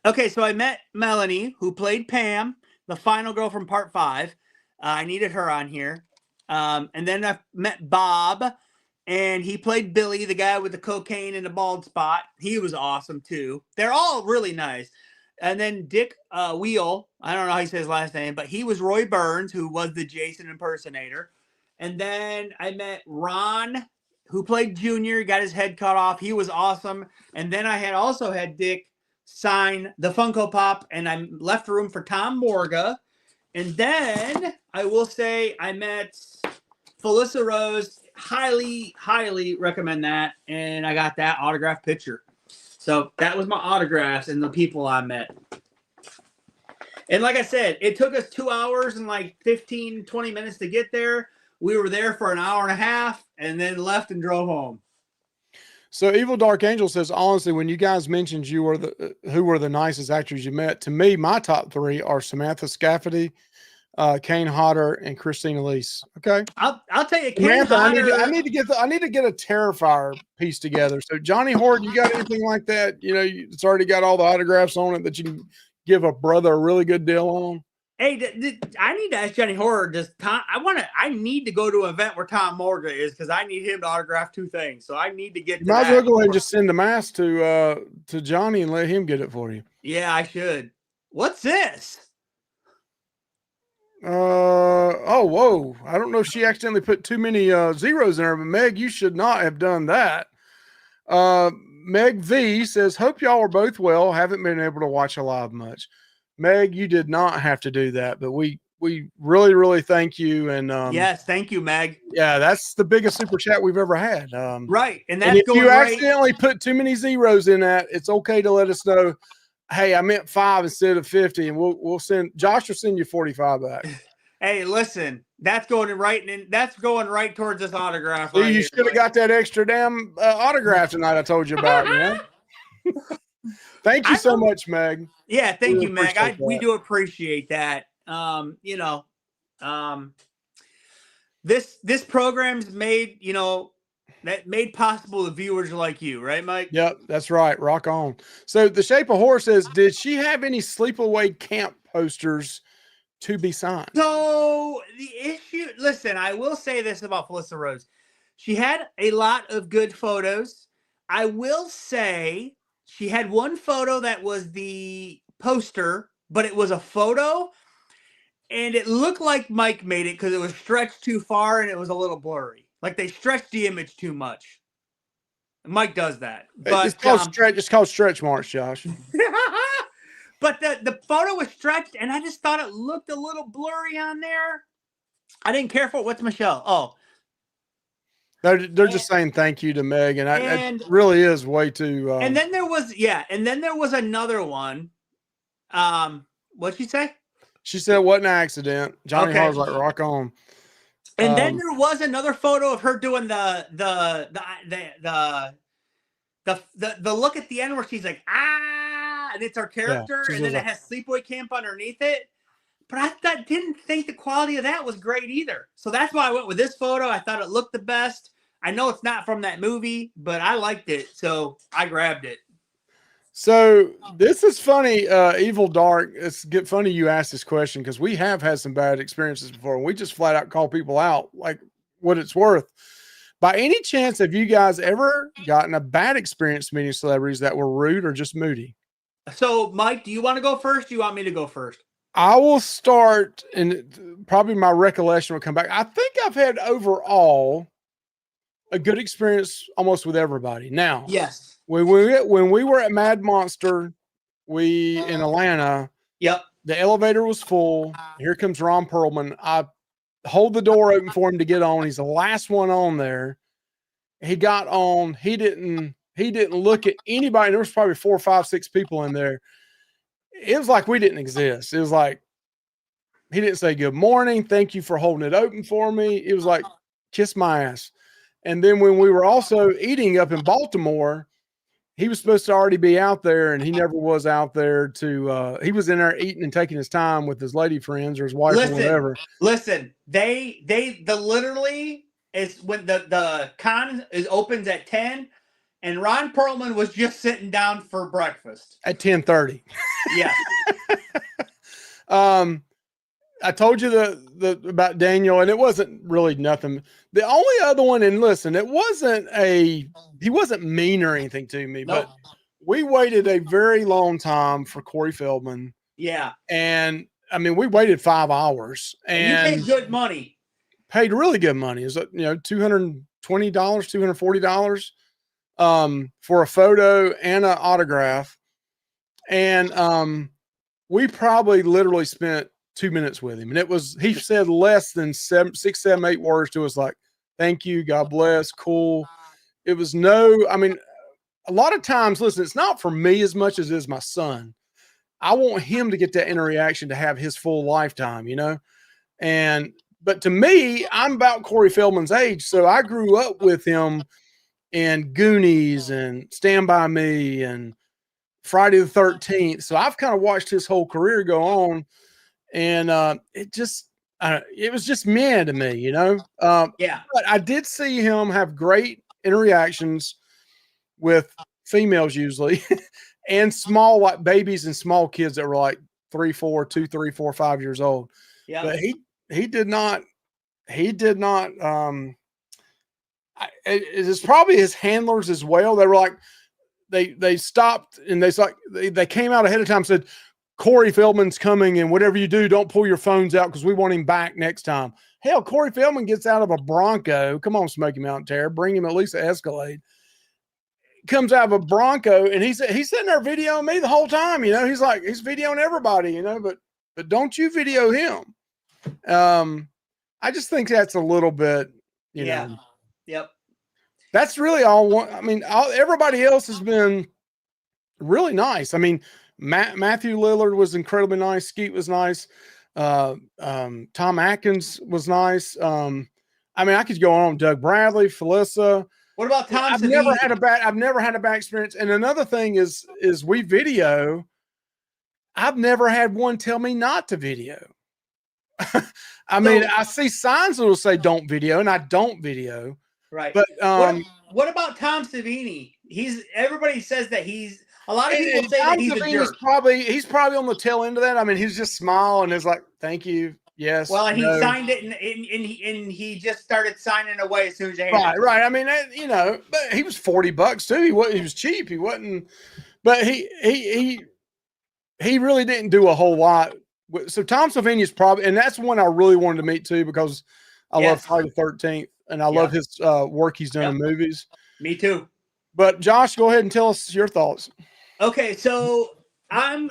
Okay, so I met Melanie, who played Pam, the final girl from Part 5. I needed her on here. And then I met Bob, and he played Billy, the guy with the cocaine and the bald spot. He was awesome, too. They're all really nice. And then Dick Wheel, I don't know how he says his last name, but he was Roy Burns, who was the Jason impersonator. And then I met Ron, who played Junior, got his head cut off. He was awesome. And then I also had Dick sign the Funko Pop, and I left room for Tom Morga. And then I will say I met Felissa Rose. Highly, highly recommend that. And I got that autographed picture. So that was my autographs and the people I met. And like I said, it took us 2 hours and like 15, 20 minutes to get there. We were there for an hour and a half and then left and drove home. So Evil Dark Angel says, honestly, when you guys mentioned who were the nicest actors you met, to me, my top 3 are Samantha Scafidi, Kane Hodder, and Christine Elise. Okay, I'll tell you, Samantha, I need to get a Terrifier piece together. So Johnny Hort, you got anything like that? It's already got all the autographs on it that you can give a brother a really good deal on. Hey, I need to ask Johnny Hort. I need to go to an event where Tom Morga is because I need him to autograph 2 things. So I need to get. You might as well go ahead and just send the mask to Johnny and let him get it for you. Yeah, I should. What's this? Oh, whoa. I don't know if she accidentally put too many zeros in there, but Meg, you should not have done that. Meg V says, hope y'all are both well. Haven't been able to watch a live much. Meg, you did not have to do that, but we really, really thank you. And yes, thank you, Meg. Yeah, that's the biggest super chat we've ever had. Right. And if you accidentally put too many zeros in that, it's okay to let us know. Hey, I meant 5 instead of 50, and we'll send Josh will send you 45 back. Hey, listen, that's going right towards this autograph. See, you should have got that extra damn autograph tonight I told you about. You know? Thank you so much, Meg. Yeah, thank you, Meg. We do appreciate that. This program's made, that made possible the viewers like you, right, Mike? Yep, that's right. Rock on. So the Shape of Horror says, did she have any sleepaway camp posters to be signed? So the issue, listen, I will say this about Felissa Rose. She had a lot of good photos. I will say she had one photo that was the poster, but it was a photo and it looked like Mike made it because it was stretched too far and it was a little blurry. Like they stretched the image too much. Mike does that. But it's called stretch marks, Josh. But the photo was stretched and I just thought it looked a little blurry on there. I didn't care for it. What's Michelle? Oh. They're just saying thank you to Meg, and it really is way too. And then there was another one. What'd she say? She said it wasn't an accident. Johnny Hall's like rock on. And then there was another photo of her doing the look at the end where she's like and it's our character, and then it has Sleepaway Camp underneath it. But I didn't think the quality of that was great either. So that's why I went with this photo. I thought it looked the best. I know it's not from that movie, but I liked it, so I grabbed it. So this is funny, Evil Dark. It's funny you asked this question because we have had some bad experiences before, and we just flat out call people out like what it's worth. By any chance, have you guys ever gotten a bad experience meeting celebrities that were rude or just moody? So, Mike, do you want to go first? Or do you want me to go first? I will start, and probably my recollection will come back. I think I've had overall a good experience almost with everybody. Now, yes, when we were at Mad Monster, in Atlanta, yep, the elevator was full. Here comes Ron Perlman. I hold the door open for him to get on. He's the last one on there. He got on. He didn't look at anybody. There was probably 4, 5, 6 people in there. It was like we didn't exist. It was like he didn't say good morning. Thank you for holding it open for me. It was like kiss my ass. And then when we were also eating up in Baltimore, he was supposed to already be out there, and he never was out there he was in there eating and taking his time with his lady friends or his wife or whatever. Listen, they literally is when the con opens at 10, and Ron Perlman was just sitting down for breakfast at 10:30. Yeah. I told you about Daniel, and it wasn't really nothing. The only other one, and listen, he wasn't mean or anything to me, but we waited a very long time for Corey Feldman. Yeah. And I mean, we waited 5 hours, and you paid good money. Paid really good money. It was, $220, $240 for a photo and an autograph. And we probably literally spent 2 minutes with him. And he said less than 6, 7, 8 words to us, like, thank you, God bless, cool. It was a lot of times, listen, it's not for me as much as it is my son. I want him to get that interaction to have his full lifetime, but to me, I'm about Corey Feldman's age. So I grew up with him in Goonies and Stand By Me and Friday the 13th. So I've kind of watched his whole career go on. And it was just man to me, Yeah. But I did see him have great interactions with females usually, and small, like babies and small kids that were like 2, 3, 4, 5 years old. Yeah. But he did not. It's probably his handlers as well. They were like, they stopped and they came out ahead of time and said, Corey Feldman's coming, and whatever you do, don't pull your phones out because we want him back next time. Hell, Corey Feldman gets out of a Bronco. Come on, Smoky Mountain Terror. Bring him at least an Escalade. Comes out of a Bronco, and he's sitting there videoing me the whole time. He's like, he's videoing everybody, but don't you video him. I just think that's a little bit, you know. Yep. That's really all. Everybody else has been really nice. I mean, Matthew Lillard was incredibly nice. Skeet was nice. Tom Atkins was nice. I could go on. Doug Bradley, Felissa. What about Tom? I've never had a bad experience. And another thing is we video. I've never had one tell me not to video. I see signs that will say don't video, and I don't video. Right. But what about Tom Savini? Everybody says that a lot of people say Tom that he's a jerk. He's probably on the tail end of that. He's just smile and is like, thank you. Yes. Well, and he signed it, and he just started signing away as soon as you handed it. Right. But he was $40 too. He was cheap. He wasn't. But he really didn't do a whole lot. So Tom Savini is probably, and that's one I really wanted to meet too because I love Friday the 13th and I love his work he's done in movies. Me too. But Josh, go ahead and tell us your thoughts. Okay, so I'm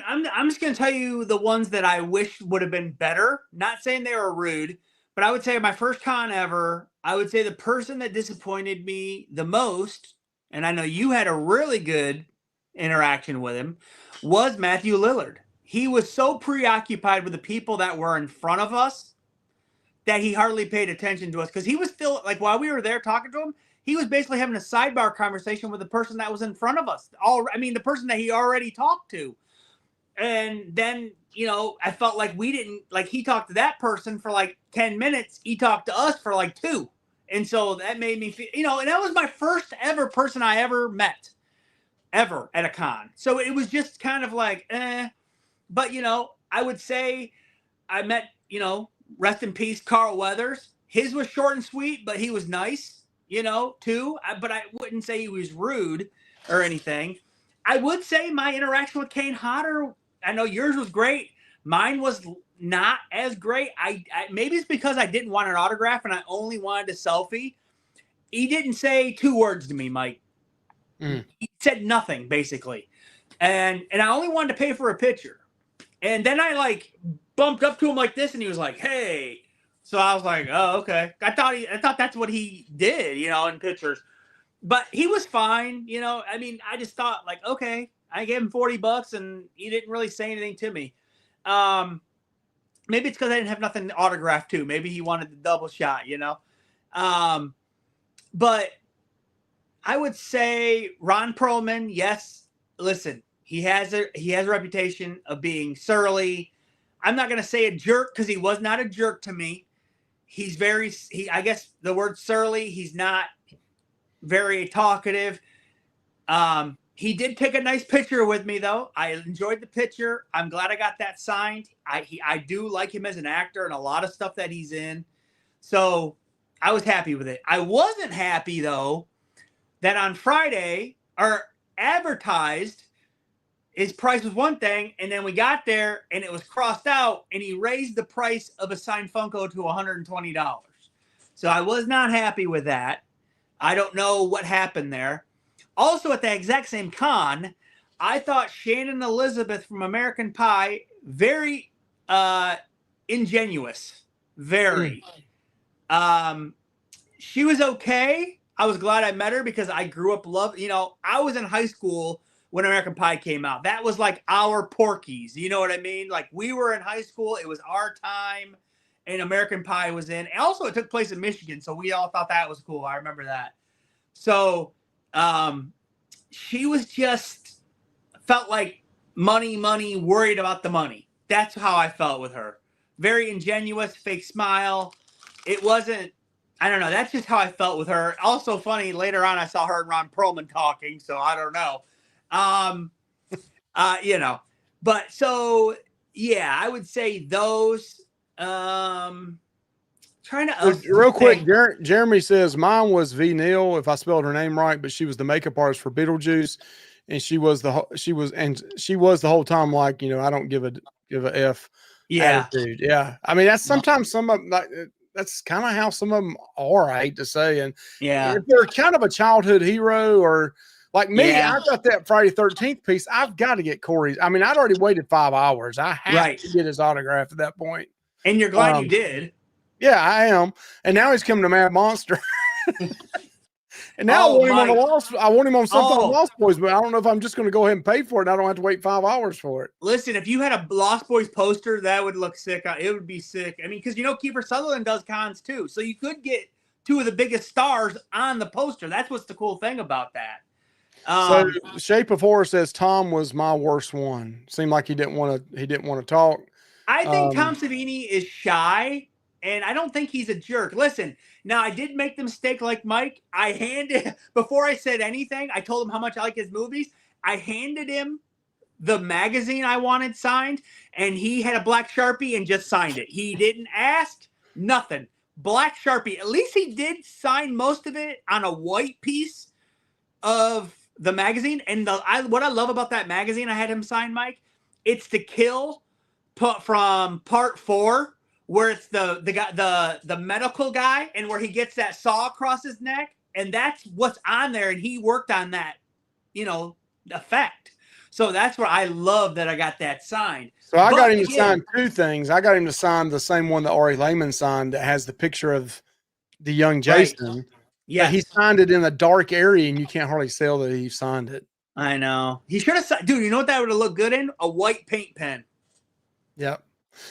just going to tell you the ones that I wish would have been better. Not saying they were rude, but I would say my first con ever, I would say the person that disappointed me the most, and I know you had a really good interaction with him, was Matthew Lillard. He was so preoccupied with the people that were in front of us that he hardly paid attention to us because he was still, like, while we were there talking to him, he was basically having a sidebar conversation with the person that was in front of us. The person that he already talked to. And then, I felt like he talked to that person for like 10 minutes. He talked to us for like 2. And so that made me feel, and that was my first ever person I ever met, ever at a con. So it was just kind of like, But, I would say I met, rest in peace, Carl Weathers. His was short and sweet, but he was nice, too. But I wouldn't say he was rude or anything. I would say my interaction with Kane Hodder, I know yours was great. Mine was not as great. I maybe it's because I didn't want an autograph and I only wanted a selfie. He didn't say 2 words to me, Mike. He said nothing, basically. And I only wanted to pay for a picture. And then I bumped up to him like this, and he was like, "Hey." So I was like, "Oh, okay." I thought that's what he did, in pictures. But he was fine, I just thought okay, I gave him $40 and he didn't really say anything to me. Maybe it's because I didn't have nothing autographed too. Maybe he wanted the double shot, But I would say Ron Perlman, yes. Listen, he has a reputation of being surly. I'm not going to say a jerk because he was not a jerk to me. I guess the word surly, he's not very talkative. He did take a nice picture with me, though. I enjoyed the picture. I'm glad I got that signed. I do like him as an actor and a lot of stuff that he's in. So I was happy with it. I wasn't happy, though, that on Friday, or advertised, his price was one thing, and then we got there, and it was crossed out, and he raised the price of a signed Funko to $120. So I was not happy with that. I don't know what happened there. Also, at the exact same con, I thought Shannon Elizabeth from American Pie, very ingenuous. Very. She was okay. I was glad I met her because I grew up I was in high school when American Pie came out. That was like our Porky's. You know what I mean? Like, we were in high school. It was our time, and American Pie was in. And also, it took place in Michigan, so we all thought that was cool. I remember that. So she was just felt like money, worried about the money. That's how I felt with her. Very ingenuous, fake smile. It wasn't, I don't know. That's just how I felt with her. Also funny, later on I saw her and Ron Perlman talking, so I don't know. But so, yeah, I would say those. Trying to real quick, Jeremy says mine was V. Neal, if I spelled her name right, but she was the makeup artist for Beetlejuice, and she was the whole time like, I don't give a F attitude. Yeah, I mean that's sometimes some of like that's kind of how some of them are. I hate to say, and if they're kind of a childhood hero or like me, I got that Friday 13th piece. I've got to get Corey's. I mean, I'd already waited 5 hours. I have to get his autograph at that point. And you're glad you did. Yeah, I am. And now he's coming to Mad Monster. And now I want him on something on Lost Boys, but I don't know if I'm just going to go ahead and pay for it. I don't have to wait 5 hours for it. Listen, if you had a Lost Boys poster, that would look sick. It would be sick. I mean, because Kiefer Sutherland does cons too, so you could get two of the biggest stars on the poster. That's what's the cool thing about that. So Shape of Horror says Tom was my worst one. Seemed like he didn't want to talk. I think Tom Savini is shy, and I don't think he's a jerk. Listen, now I did make the mistake like Mike. Before I said anything, I told him how much I like his movies. I handed him the magazine I wanted signed, and he had a black Sharpie and just signed it. He didn't ask, nothing. Black Sharpie. At least he did sign most of it on a white piece of the magazine. And what I love about that magazine I had him sign, Mike, it's The Kill from part 4, where it's the medical guy and where he gets that saw across his neck, and that's what's on there, and he worked on that, effect. So that's where I love that I got that signed. So I got him to sign 2 things. I got him to sign the same one that Ari Lehman signed that has the picture of the young Jason. Right. Yeah, he signed it in a dark area, and you can't hardly tell that he signed it. I know. He should have signed. Dude, you know what that would have looked good in? A white paint pen. Yep.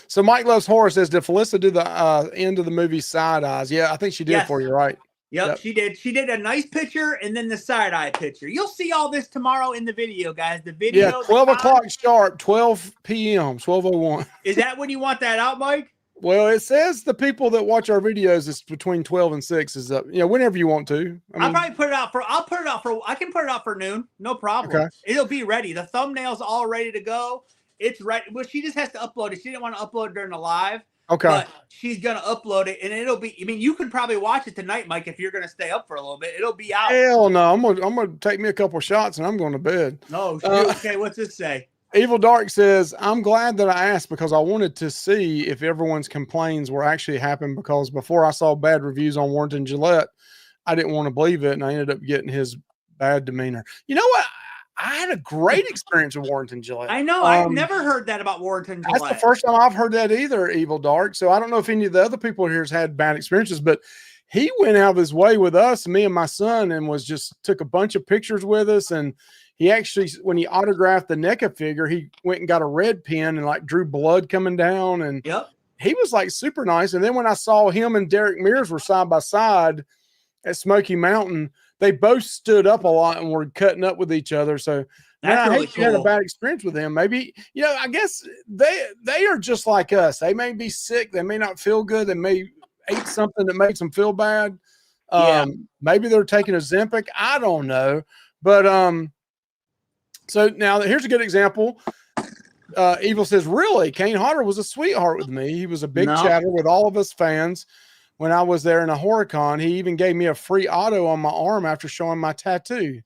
So Mike Loves Horror says, did Felissa do the end of the movie Side Eyes? Yeah, I think she did for you, right? Yep, she did. She did a nice picture and then the side eye picture. You'll see all this tomorrow in the video, guys. The video. Yeah, 12 o'clock sharp, 12 p.m., 12:01. Is that when you want that out, Mike? Well, it says the people that watch our videos, it's between 12 and 6 is up. Whenever you want to. I'll probably put it out I can put it out for noon. No problem. Okay. It'll be ready. The thumbnail's all ready to go. It's ready. Well, she just has to upload it. She didn't want to upload it during the live. Okay. But she's going to upload it, and it'll be, you can probably watch it tonight, Mike, if you're going to stay up for a little bit. It'll be out. Hell no. I'm gonna take me a couple shots, and I'm going to bed. No. Okay, what's this say? Evil Dark says, I'm glad that I asked because I wanted to see if everyone's complaints were actually happening, because before I saw bad reviews on Warrington Gillette, I didn't want to believe it, and I ended up getting his bad demeanor. You know what? I had a great experience with Warrington Gillette. I know. I've never heard that about Warrington Gillette. That's the first time I've heard that either, Evil Dark. So I don't know if any of the other people here has had bad experiences, but he went out of his way with us, me and my son, and took a bunch of pictures with us. And he actually, when he autographed the NECA figure, he went and got a red pen and drew blood coming down. And he was super nice. And then when I saw him and Derek Mears were side by side at Smoky Mountain, they both stood up a lot and were cutting up with each other. So I hate you had a bad experience with them. Maybe, I guess they are just like us. They may be sick. They may not feel good. They may ate something that makes them feel bad. Maybe they're taking Ozempic. I don't know. But so now here's a good example. Evil says, really? Kane Hodder was a sweetheart with me. He was a big chatter with all of us fans. When I was there in a HorrorCon, he even gave me a free auto on my arm after showing my tattoo.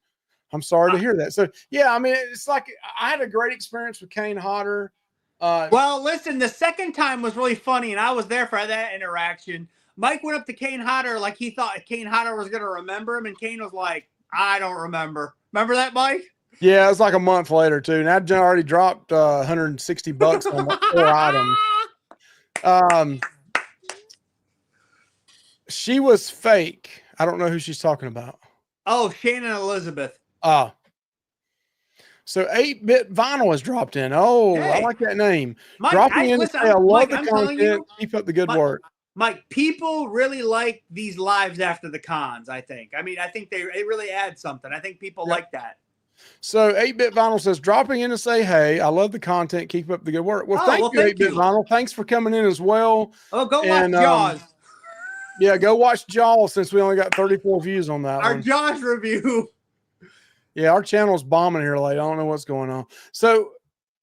I'm sorry to hear that. So, yeah, I mean, it's like I had a great experience with Kane Hodder. Well, listen, the second time was really funny, and I was there for that interaction. Mike went up to Kane Hodder like he thought Kane Hodder was going to remember him, and Kane was like, I don't remember. Remember that, Mike? Yeah, it was like a month later, too. And I'd already dropped $160 on the 4 items. She was fake. I don't know who she's talking about. Oh, Shannon Elizabeth. Oh. So 8-Bit Vinyl has dropped in. Oh, hey. I like that name. Mike, dropping in to say, I love the content. Keep up the good work. Mike, people really like these lives after the cons, I think. I mean, I think it really adds something. I think people like that. So 8-Bit Vinyl says, dropping in to say, hey, I love the content. Keep up the good work. Well, thank you, 8-Bit Vinyl. Thanks for coming in as well. Oh, go watch Jaws. Yeah, go watch Jaws since we only got 34 views on that. Our Jaws review. Yeah, our channel's bombing here late. I don't know what's going on. So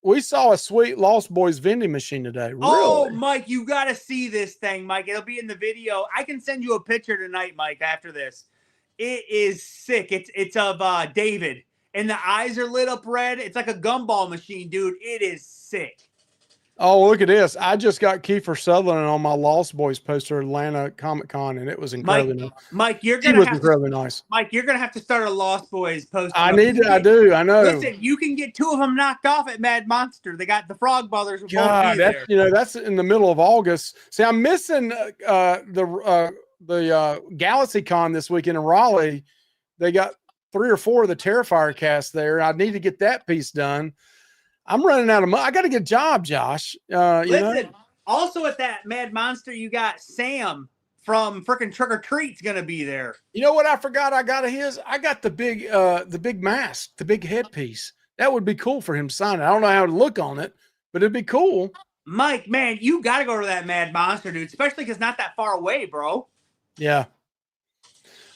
we saw a sweet Lost Boys vending machine today. Really? Oh, Mike, you got to see this thing, Mike. It'll be in the video. I can send you a picture tonight, Mike, after this. It is sick. It's of David, and the eyes are lit up red. It's like a gumball machine, dude. It is sick. Oh, look at this. I just got Kiefer Sutherland on my Lost Boys poster at Atlanta Comic Con, and it was incredibly nice. Mike, you're He was incredibly nice. Mike, you're gonna have to start a Lost Boys poster. I do. I know. Listen, you can get 2 of them knocked off at Mad Monster. They got the Frog Brothers. God, that's in the middle of August. See, I'm missing the Galaxy Con this weekend in Raleigh. They got 3 or 4 of the Terrifier cast there. I need to get that piece done. I'm running out of money. I got to get a job, Josh. Listen, also at that Mad Monster, you got Sam from freaking Trick or Treat's going to be there. You know what I forgot I got of his? I got the big mask, the big headpiece. That would be cool for him to sign it. I don't know how to look on it, but it'd be cool. Mike, man, you got to go to that Mad Monster, dude, especially because not that far away, bro. Yeah.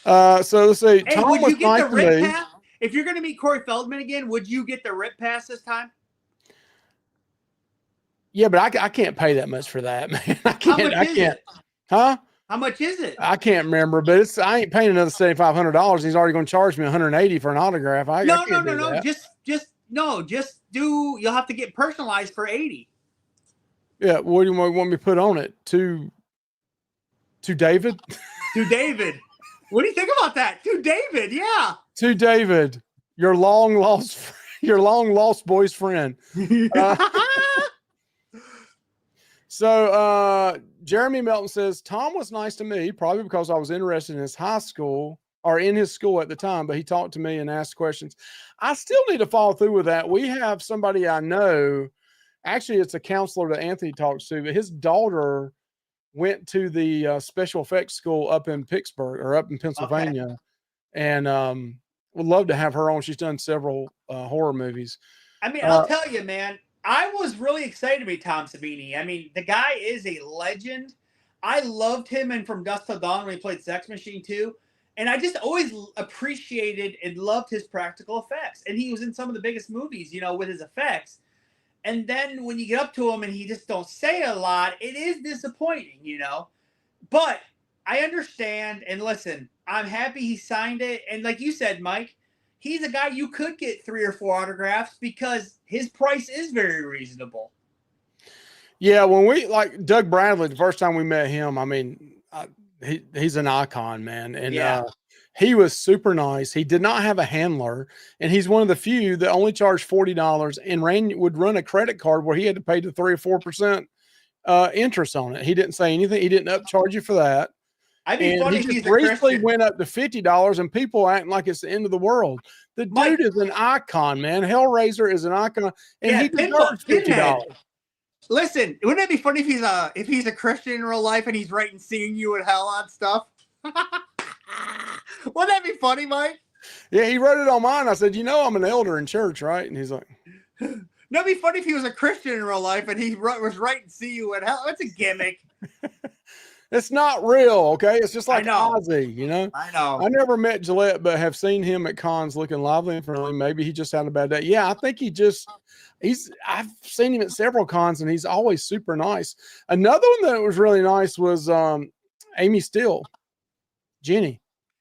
So let's see. Hey, Tom would was you get nice the to Rip me. Pass? If you're going to meet Corey Feldman again, would you get the Rip Pass this time? Yeah, but I can't pay that much for that, man. I can't. It? Huh? How much is it? I can't remember, but I ain't paying another $7,500. He's already going to charge me $180 for an autograph. No. Just do. You'll have to get personalized for $80. Yeah. What do you want me to put on it? To David? To David. What do you think about that? To David, yeah. To David, your long lost boy's friend. So Jeremy Melton says, Tom was nice to me, probably because I was interested in his high school or in his school at the time, but he talked to me and asked questions. I still need to follow through with that. We have somebody I know, actually it's a counselor that Anthony talks to, but his daughter went to the special effects school up in Pittsburgh or up in Pennsylvania. Okay. And would love to have her on. She's done several horror movies. I mean, I'll tell you, man, I was really excited to meet Tom Savini. I mean, the guy is a legend. I loved him and From Dusk Till Dawn when he played Sex Machine 2. And I just always appreciated and loved his practical effects. And he was in some of the biggest movies, with his effects. And then when you get up to him and he just don't say a lot, it is disappointing, But I understand. And listen, I'm happy he signed it. And like you said, Mike, he's a guy you could get 3 or 4 autographs because his price is very reasonable. Yeah, when we like Doug Bradley, the first time we met him, I mean, he's an icon, man. And he was super nice. He did not have a handler, and he's one of the few that only charged $40 and would run a credit card where he had to pay the 3 or 4% interest on it. He didn't say anything. He didn't upcharge you for that. I'd be funny if he's a recently Christian. Went up to $50 and people acting like it's the end of the world. The dude is an icon, man. Hellraiser is an icon, and he deserves $50. Listen, wouldn't it be funny if he's a Christian in real life and he's writing "Seeing You in Hell" on stuff? Wouldn't that be funny, Mike? Yeah, he wrote it on mine. I said, I'm an elder in church, right? And he's like, that'd be funny if he was a Christian in real life and he was writing "See You in Hell." That's a gimmick. It's not real, okay? It's just like Ozzy, I know. I never met Gillette, but have seen him at cons looking lively and friendly. Maybe he just had a bad day. Yeah, I think I've seen him at several cons, and he's always super nice. Another one that was really nice was Amy Steele, Jenny.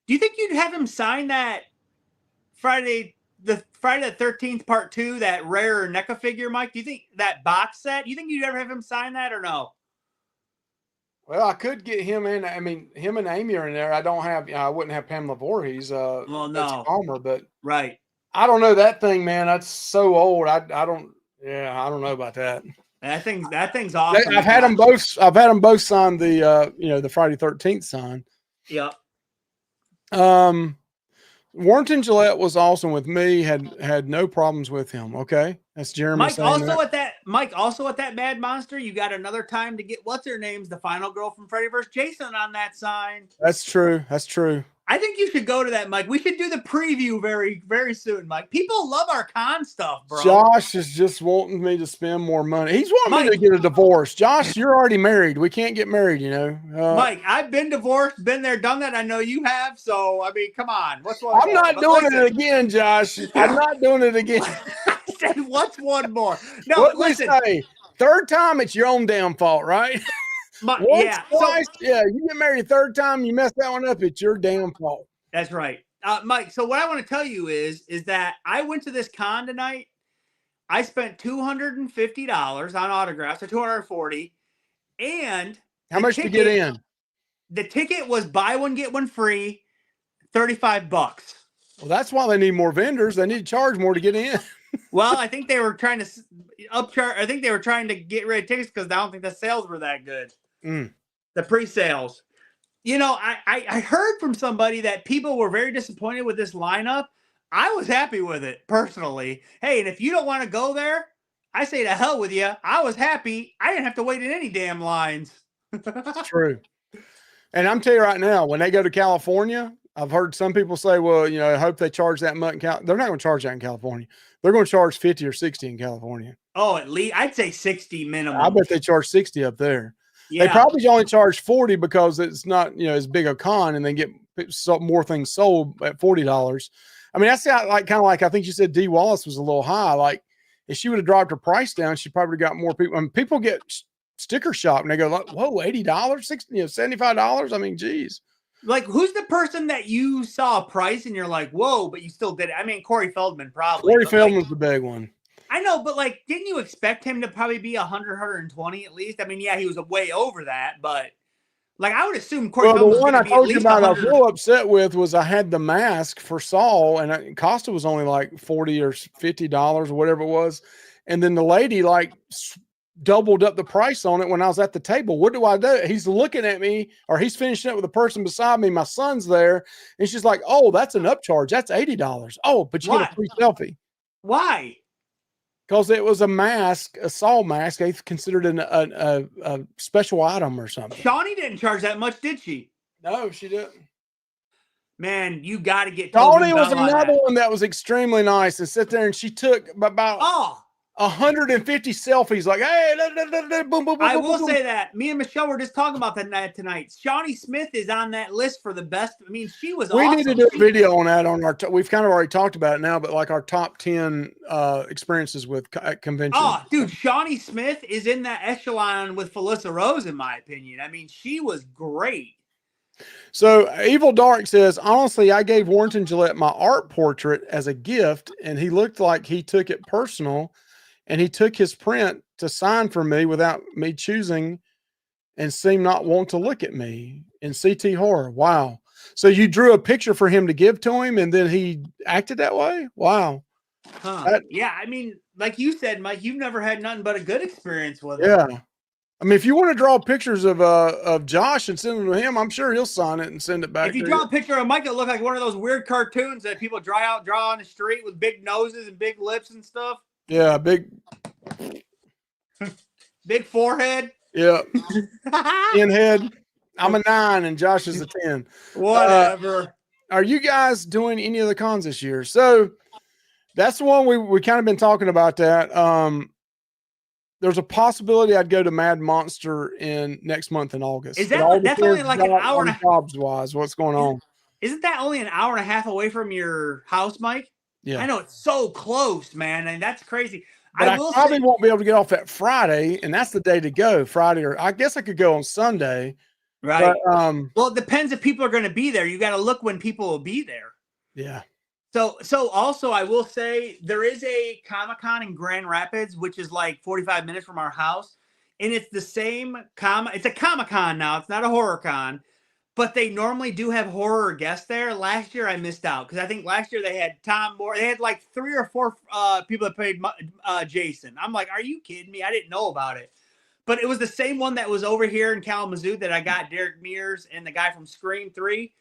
Do you think you'd have him sign that Friday the 13th Part 2, that rare NECA figure, Mike? Do you think that box set? Do you think you'd ever have him sign that or no? Well, I could get him in. I mean, him and Amy are in there. I wouldn't have Pamela Voorhees. Well, no. That's Palmer, but right. I don't know that thing, man. That's so old. I don't know about that. That thing's awesome. I've had them both sign the the Friday 13th sign. Yep. Warrington Gillette was awesome with me. Had no problems with him. Okay, that's Jeremy. Mike also at that Mad Monster. You got another time to get what's her name's the final girl from Freddy vs. Jason on that sign. That's true. I think you should go to that, Mike. We should do the preview very, very soon, Mike. People love our con stuff, bro. Josh is just wanting me to spend more money. He's wanting me to get a divorce. Josh, you're already married. We can't get married, Mike, I've been divorced, been there, done that. I know you have. So, I mean, come on. I'm not doing it again, Josh. I'm not doing it again. said, what's one more? No, What listen. say? Third time, it's your own damn fault, right? Once, yeah, twice, yeah. You get married a third time, you mess that one up, it's your damn fault. That's right. Mike, so what I want to tell you is that I went to this con tonight. I spent $250 on autographs, or $240. And how much to get in? The ticket was buy one, get one free, $35. Well, that's why they need more vendors. They need to charge more to get in. Well, I think they were trying to upcharge. I think they were trying to get rid of tickets because I don't think the sales were that good. The pre-sales. You know, I heard from somebody that people were very disappointed with this lineup. I was happy with it personally. Hey, and if you don't want to go there, I say to hell with you. I was happy. I didn't have to wait in any damn lines. It's true. And I'm telling you right now, when they go to California, I've heard some people say, well, you know, I hope they charge that much. They're not going to charge that in California. They're going to charge 50 or 60 in California. Oh, at least I'd say 60 minimum. I bet they charge 60 up there. Yeah. They probably only charge 40 because it's not, you know, as big a con, and they get more things sold at $40. I mean, that's like kind of like I think you said Dee Wallace was a little high. Like if she would have dropped her price down, she probably got more people. I mean, people get sticker shock and they go like, "Whoa, $80, $60, $75." I mean, geez. Like, who's the person that you saw a price and you're like, "Whoa," but you still did it? I mean, Corey Feldman probably. Corey Feldman's the big one. I know, but like, didn't you expect him to probably be 100, 120 at least? I mean, yeah, he was way over that, but like, I would assume Corey Feldman was going to be at least 100. The one I told you about I was a little upset with was I had the mask for Saul, and Costa was only like $40 or $50 or whatever it was, and then the lady like doubled up the price on it when I was at the table. What do I do? He's looking at me, or he's finishing up with the person beside me. My son's there, and she's like, "Oh, that's an upcharge. That's $80. Oh, but you get a free selfie." Why? Because it was a mask, a Saul mask. They considered a special item or something. Shawnee didn't charge that much, did she? No, she didn't. Man, you got to get. Shawnee was another one that was extremely nice and sit there, and she took about 150 selfies. Like, hey, boom, boom, boom. I will say that me and Michelle were just talking about that tonight. Shawnee Smith is on that list for the best. I mean, she was. We need to do a video on that on our. We've kind of already talked about it now, but like our top 10 experiences with conventions. Oh, dude, Shawnee Smith is in that echelon with Felissa Rose, in my opinion. I mean, she was great. So Evil Dark says, honestly, I gave Warrington Gillette my art portrait as a gift, and he looked like he took it personal. And he took his print to sign for me without me choosing, and seemed not want to look at me in CT Horror. Wow. So you drew a picture for him to give to him, and then he acted that way? Wow. Huh. Yeah, I mean, like you said, Mike, you've never had nothing but a good experience with it. Yeah. I mean, if you want to draw pictures of Josh and send them to him, I'm sure he'll sign it and send it back. If you draw a picture of Mike, it'll look like one of those weird cartoons that people draw on the street with big noses and big lips and stuff. Yeah, big forehead. Yeah. 10 head. I'm a 9 and Josh is a 10. Whatever. Are you guys doing any of the cons this year? So that's the one we kind of been talking about that. There's a possibility I'd go to Mad Monster in next month in August. Is that that's only like an hour and a half? Jobs-wise, what's going on? Isn't that only an hour and a half away from your house, Mike? Yeah. I know it's so close, man, and that's crazy. But I probably won't be able to get off that Friday, and that's the day to go, Friday, or I guess I could go on Sunday. Right. But, well, it depends if people are going to be there. You got to look when people will be there. Yeah. So also I will say there is a Comic-Con in Grand Rapids, which is like 45 minutes from our house. And it's the same it's a Comic-Con now. It's not a horror con, but they normally do have horror guests there. Last year I missed out because I think last year they had Tom Moore. They had like 3 or 4 people that played Jason. I'm like, are you kidding me? I didn't know about it. But it was the same one that was over here in Kalamazoo that I got Derek Mears and the guy from Scream 3.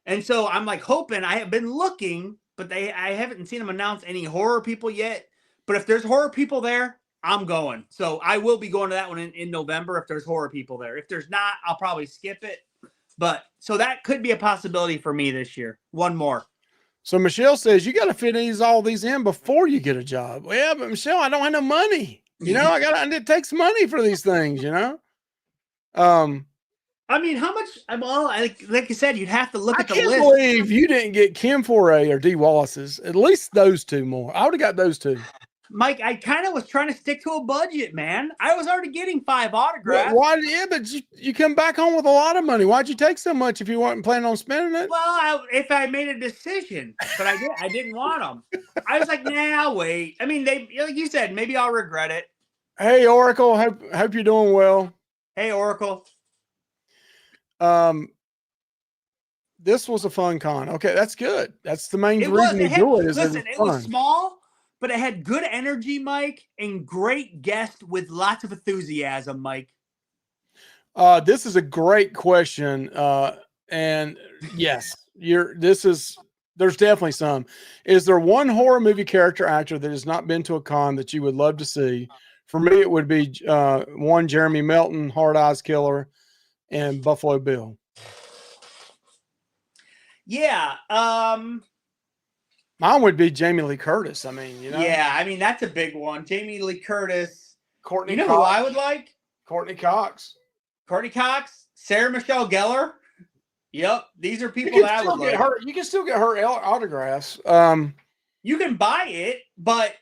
And so I'm like hoping, I have been looking, but I haven't seen them announce any horror people yet. But if there's horror people there, I'm going. So I will be going to that one in November if there's horror people there. If there's not, I'll probably skip it. But so that could be a possibility for me this year. One more. So Michelle says you got to fit all these in before you get a job. Well, yeah, but Michelle, I don't have no money. You know, it takes money for these things, you know? I mean, how much? Well, like you said, you'd have to look at the list. I can't believe you didn't get Kim Foray or Dee Wallace's. At least those 2 more. I would have got those 2. Mike, I kind of was trying to stick to a budget, man. I was already getting 5 autographs. But you come back home with a lot of money. Why'd you take so much if you weren't planning on spending it? Well, if I made a decision, but I didn't want them. I was like, nah, I'll wait. I mean, like you said, maybe I'll regret it. Hey, Oracle, hope you're doing well. Hey, Oracle. This was a fun con. Okay, that's good. That's the main reason you do it. Listen, it was small, but it had good energy, Mike, and great guest with lots of enthusiasm, Mike. This is a great question. And yes, there's definitely some. Is there one horror movie character actor that has not been to a con that you would love to see? For me, it would be one Jeremy Melton, Hard Eyes Killer, and Buffalo Bill. Yeah. Mine would be Jamie Lee Curtis. I mean, Yeah, I mean, that's a big one. Jamie Lee Curtis. Courtney Cox. Who I would like? Courtney Cox. Courtney Cox. Sarah Michelle Gellar. Yep. These are people that I would like. You can still get her autographs. You can buy it, but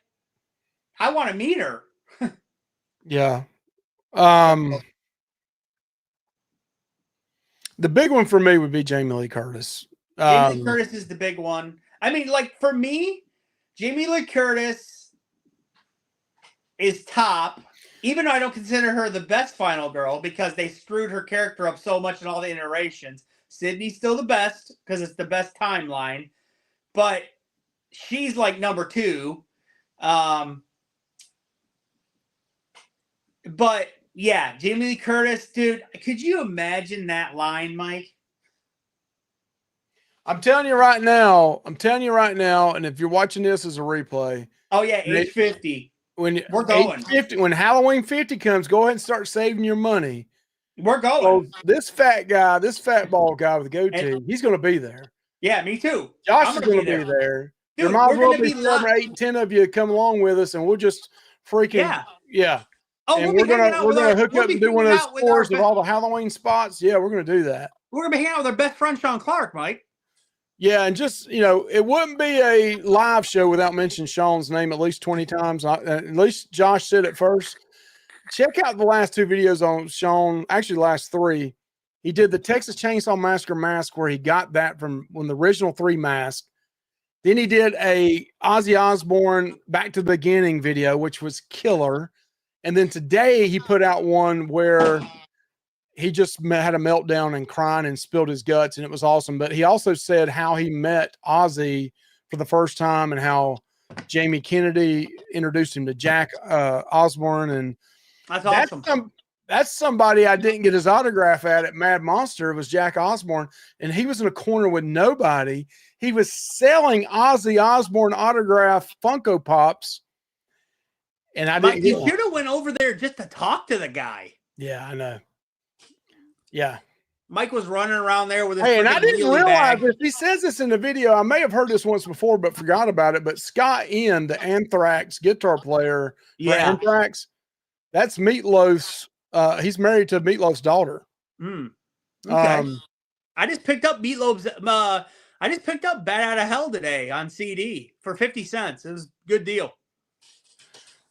I want to meet her. Yeah. The big one for me would be Jamie Lee Curtis. Jamie Lee Curtis is the big one. I mean, like, for me, Jamie Lee Curtis is top, even though I don't consider her the best final girl because they screwed her character up so much in all the iterations. Sydney's still the best because it's the best timeline, but she's like number 2. But yeah, Jamie Lee Curtis, dude, could you imagine that line, Mike? I'm telling you right now, and if you're watching this as a replay. Oh yeah, age 50. We're going. 50, when Halloween 50 comes, go ahead and start saving your money. We're going. So this fat bald guy with the goatee, he's going to be there. Yeah, me too. Josh is going to be there. Dude, there might as well be 7, 8, 10 of you come along with us, and we'll just freaking yeah. Oh, and we're gonna hook up and do one of those tours of all the Halloween spots. Yeah, we're gonna do that. We're gonna be hanging out with our best friend Sean Clark, Mike. Yeah, and just it wouldn't be a live show without mentioning Sean's name at least 20 times. At least Josh said it first. Check out the last 2 videos on Sean. Actually, the last 3. He did the Texas Chainsaw Massacre mask where he got that from when the original 3 mask. Then he did a Ozzy Osbourne Back to the Beginning video, which was killer. And then today he put out one where he just had a meltdown and crying and spilled his guts, and it was awesome. But he also said how he met Ozzy for the first time and how Jamie Kennedy introduced him to Jack Osbourne. And that's awesome. That's somebody I didn't get his autograph at Mad Monster. It was Jack Osbourne, and he was in a corner with nobody. He was selling Ozzy Osbourne autograph Funko Pops. And I didn't. You should have went over there just to talk to the guy. Yeah, I know. Yeah, Mike was running around there with his. Hey, and I didn't realize this. He says this in the video. I may have heard this once before, but forgot about it. But Scott Ian, the Anthrax guitar player for Anthrax, that's Meatloaf's. He's married to Meatloaf's daughter. Okay. I just picked up Meatloaf's. I just picked up Bat Out of Hell today on CD for 50 cents. It was a good deal.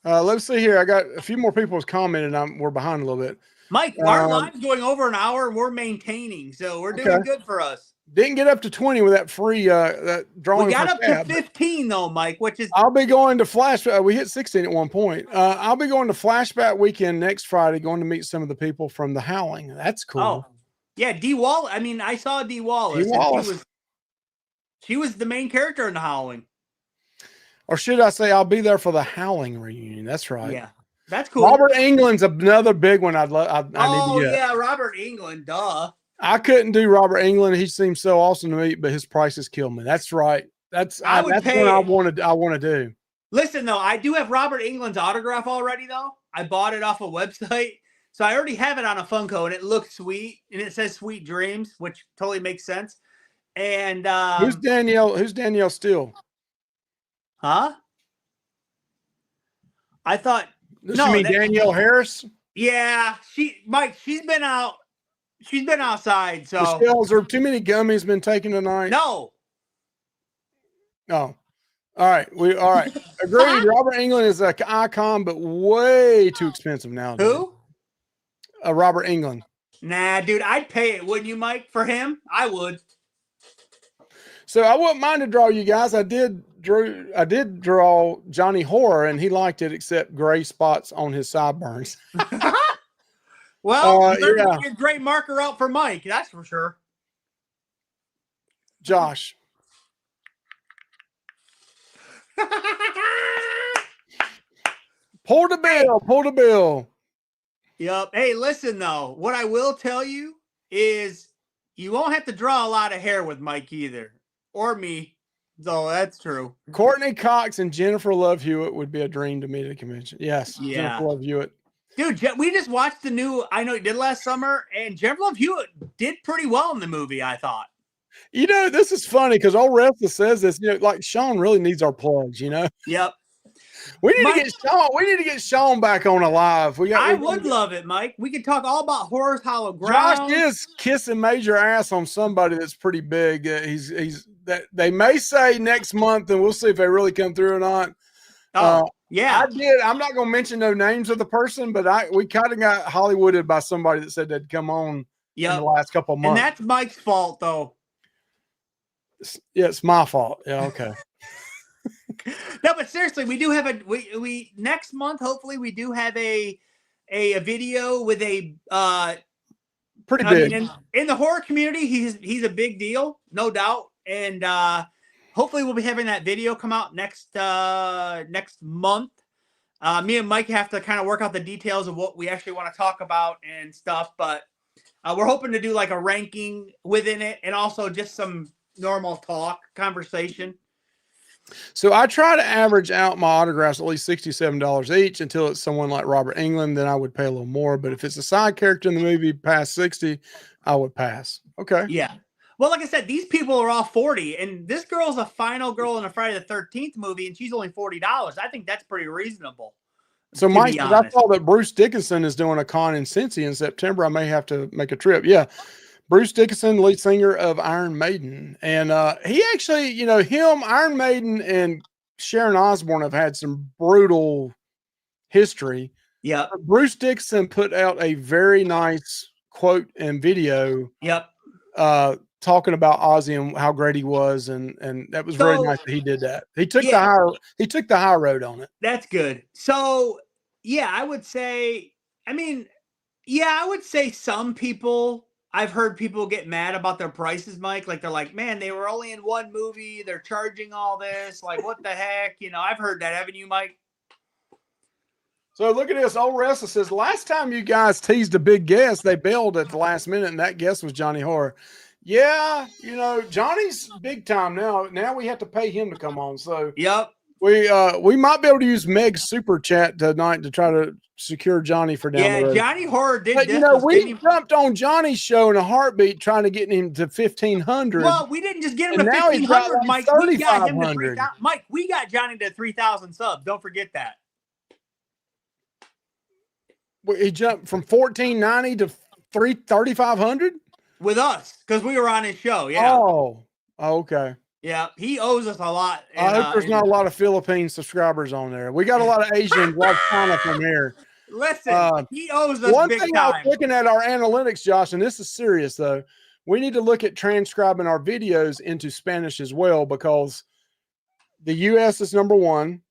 Let's see here. I got a few more people commented. We're behind a little bit. Mike, our line's going over an hour and we're maintaining, so we're doing good for us. Didn't get up to 20 with that free that drawing. We got up to 15 though, Mike, which is. I'll be going to Flashback. We hit 16 at one point. I'll be going to Flashback weekend next Friday, going to meet some of the people from the Howling. That's cool. Oh, yeah, Dee Wallace. I mean, I saw Dee Wallace. She was the main character in the Howling. Or should I say, I'll be there for the Howling reunion? That's right. Yeah, that's cool. Robert Englund's another big one. I need to get. Yeah, Robert Englund. Duh. I couldn't do Robert Englund. He seems so awesome to me, but his prices kill me. That's right. That's what I want to do. Listen, though, I do have Robert Englund's autograph already. Though I bought it off a website, so I already have it on a Funko, and it looks sweet, and it says "Sweet Dreams," which totally makes sense. And who's Danielle? Who's Danielle Steele? Huh? I thought. You mean Danielle Harris? Yeah, Mike. She's been out. She's been outside. So Michelle's there too many gummies been taken tonight? No. Oh. All right. All right. Agreed. Robert Englund is an icon, but way too expensive now. Who? Robert Englund. Nah, dude, I'd pay it, wouldn't you, Mike? For him, I would. So I wouldn't mind to draw you guys. I did draw Johnny Horror, and he liked it, except gray spots on his sideburns. Well, you're going to get a great marker out for Mike, that's for sure. Josh. Pull the bill. Pull the bill. Yep. Hey, listen, though. What I will tell you is you won't have to draw a lot of hair with Mike either. Or me. So that's true. Courtney Cox and Jennifer Love Hewitt would be a dream to meet at a convention. Yes. Yeah. Jennifer Love Hewitt. Dude, we just watched the new I Know You Did Last Summer, and Jennifer Love Hewitt did pretty well in the movie, I thought. You know, this is funny because old Restless says this, you know, like Sean really needs our plugs, you know? Yep. We need to get Sean. We need to get Sean back on alive. I would love it, Mike. We could talk all about Horror's Hollow Ground. Josh is kissing major ass on somebody that's pretty big. He's that they may say next month, and we'll see if they really come through or not. Yeah, I did. I'm not going to mention no names of the person, but we kind of got Hollywooded by somebody that said they'd come on in the last couple of months. And that's Mike's fault, though. Yeah, it's my fault. Yeah, okay. No, but seriously, we do have we next month. Hopefully, we do have a video with a pretty big in the horror community. He's a big deal, no doubt, and hopefully we'll be having that video come out next month. Me and Mike have to kind of work out the details of what we actually want to talk about and stuff, but we're hoping to do like a ranking within it, and also just some normal conversation. So I try to average out my autographs at least $67 each until it's someone like Robert Englund. Then I would pay a little more. But if it's a side character in the movie past 60, I would pass. Okay. Yeah. Well, like I said, these people are all 40, and this girl's a final girl in a Friday the 13th movie, and she's only $40. I think that's pretty reasonable. So Mike, I saw that Bruce Dickinson is doing a con in Cincy in September. I may have to make a trip. Yeah. Bruce Dickinson, lead singer of Iron Maiden. And he actually, you know, Iron Maiden and Sharon Osbourne have had some brutal history. Yeah. Bruce Dickinson put out a very nice quote and video. Yep. Talking about Ozzy and how great he was, and that was very nice that he did that. He took the high road on it. That's good. So yeah, I would say some people, I've heard people get mad about their prices, Mike. Like they're like, man, they were only in one movie. They're charging all this. Like, what the heck? You know, I've heard that. Haven't you, Mike? So look at this. Old Restless says, last time you guys teased a big guest, they bailed at the last minute, and that guest was Johnny Horror. Yeah, you know, Johnny's big time now. Now we have to pay him to come on. So yep. We might be able to use Meg's super chat tonight to try to secure Johnny for down the road. Johnny Horror did. But you know, we jumped on Johnny's show in a heartbeat trying to get him to 1,500. Well, we didn't just get him to 1,500, Mike. We got him to 3,000. Mike, we got Johnny to 3,000 subs. Don't forget that. He jumped from 1,490 to 3,500 with us because we were on his show. Yeah. Oh, okay. Yeah, he owes us a lot. I hope there's not a lot of Philippine subscribers on there. We got a lot of Asians like China from here. Listen, he owes us one big thing. time. I was looking at our analytics, Josh, and this is serious though. We need to look at transcribing our videos into Spanish as well, because the U.S. is number one,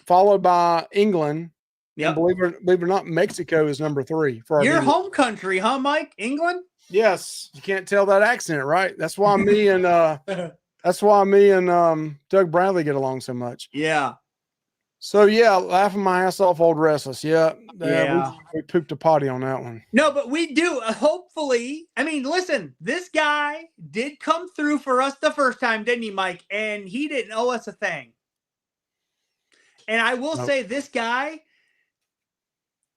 followed by England. Yeah, believe it or not, Mexico is number 3 for our your videos. home country, huh, Mike? England? Yes, you can't tell that accent, right? That's why me and Doug Bradley get along so much. Yeah. So yeah, laughing my ass off, old Restless. Yeah. We pooped a potty on that one. No, but we do. Hopefully, I mean, listen, this guy did come through for us the first time, didn't he, Mike? And he didn't owe us a thing. And I will say, this guy.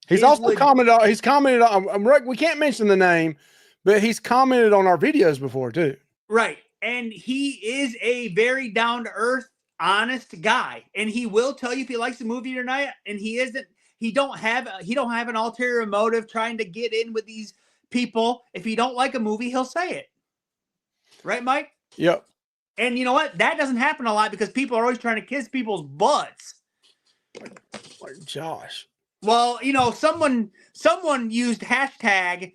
He's also commented on. He's commented on. We can't mention the name, but he's commented on our videos before too. Right. And he is a very down-to-earth, honest guy. And he will tell you if he likes the movie or not. And he don't have an ulterior motive trying to get in with these people. If he don't like a movie, he'll say it. Right, Mike? Yep. And you know what? That doesn't happen a lot because people are always trying to kiss people's butts. Like Josh. Well, you know, someone used hashtag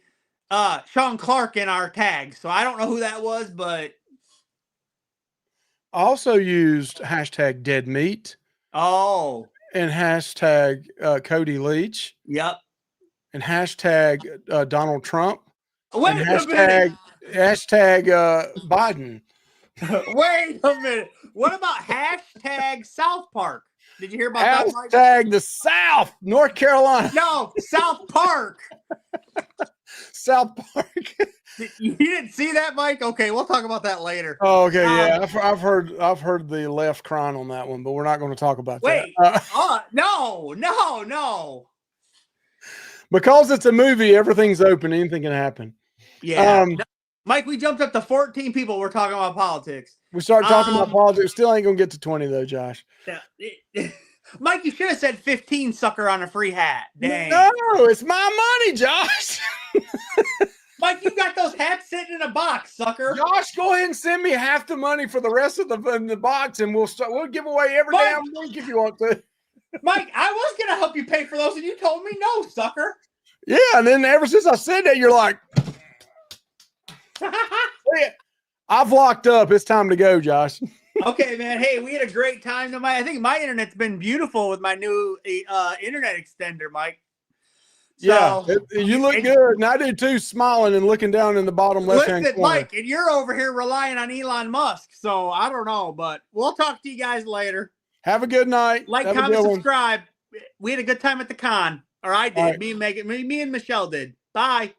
Sean Clark in our tag. So I don't know who that was, but I also used hashtag dead meat oh, and hashtag Cody Leach yep. and hashtag Wait Donald Trump and a minute. hashtag Biden. Wait a minute. What about hashtag South Park? Did you hear about that? Mike? Hashtag the South, North Carolina. No, South Park. South Park. You didn't see that, Mike? Okay, we'll talk about that later. Oh, okay, yeah, I've heard the left crying on that one, but we're not going to talk about Wait, that. no. Because it's a movie, everything's open. Anything can happen. Yeah. Mike, we jumped up to 14 people. We're talking about politics. We start talking about politics. Still ain't going to get to 20, though, Josh. Mike, you should have said 15, sucker, on a free hat. Dang. No, it's my money, Josh. Mike, you got those hats sitting in a box, sucker. Josh, go ahead and send me half the money for the rest of the box, and we'll give away every damn week if you want to. Mike, I was going to help you pay for those, and you told me no, sucker. Yeah, and then ever since I said that, you're like, I've locked up. It's time to go, Josh. Okay, man. Hey, we had a great time tonight. I think my internet's been beautiful with my new internet extender, Mike. So, yeah, you look good, and I do too, smiling and looking down in the bottom left-hand corner. Mike, and you're over here relying on Elon Musk, so I don't know, but we'll talk to you guys later. Have a good night. Like, comment, subscribe. We had a good time at the con. Or I did. Right. Me and Michelle did. Bye.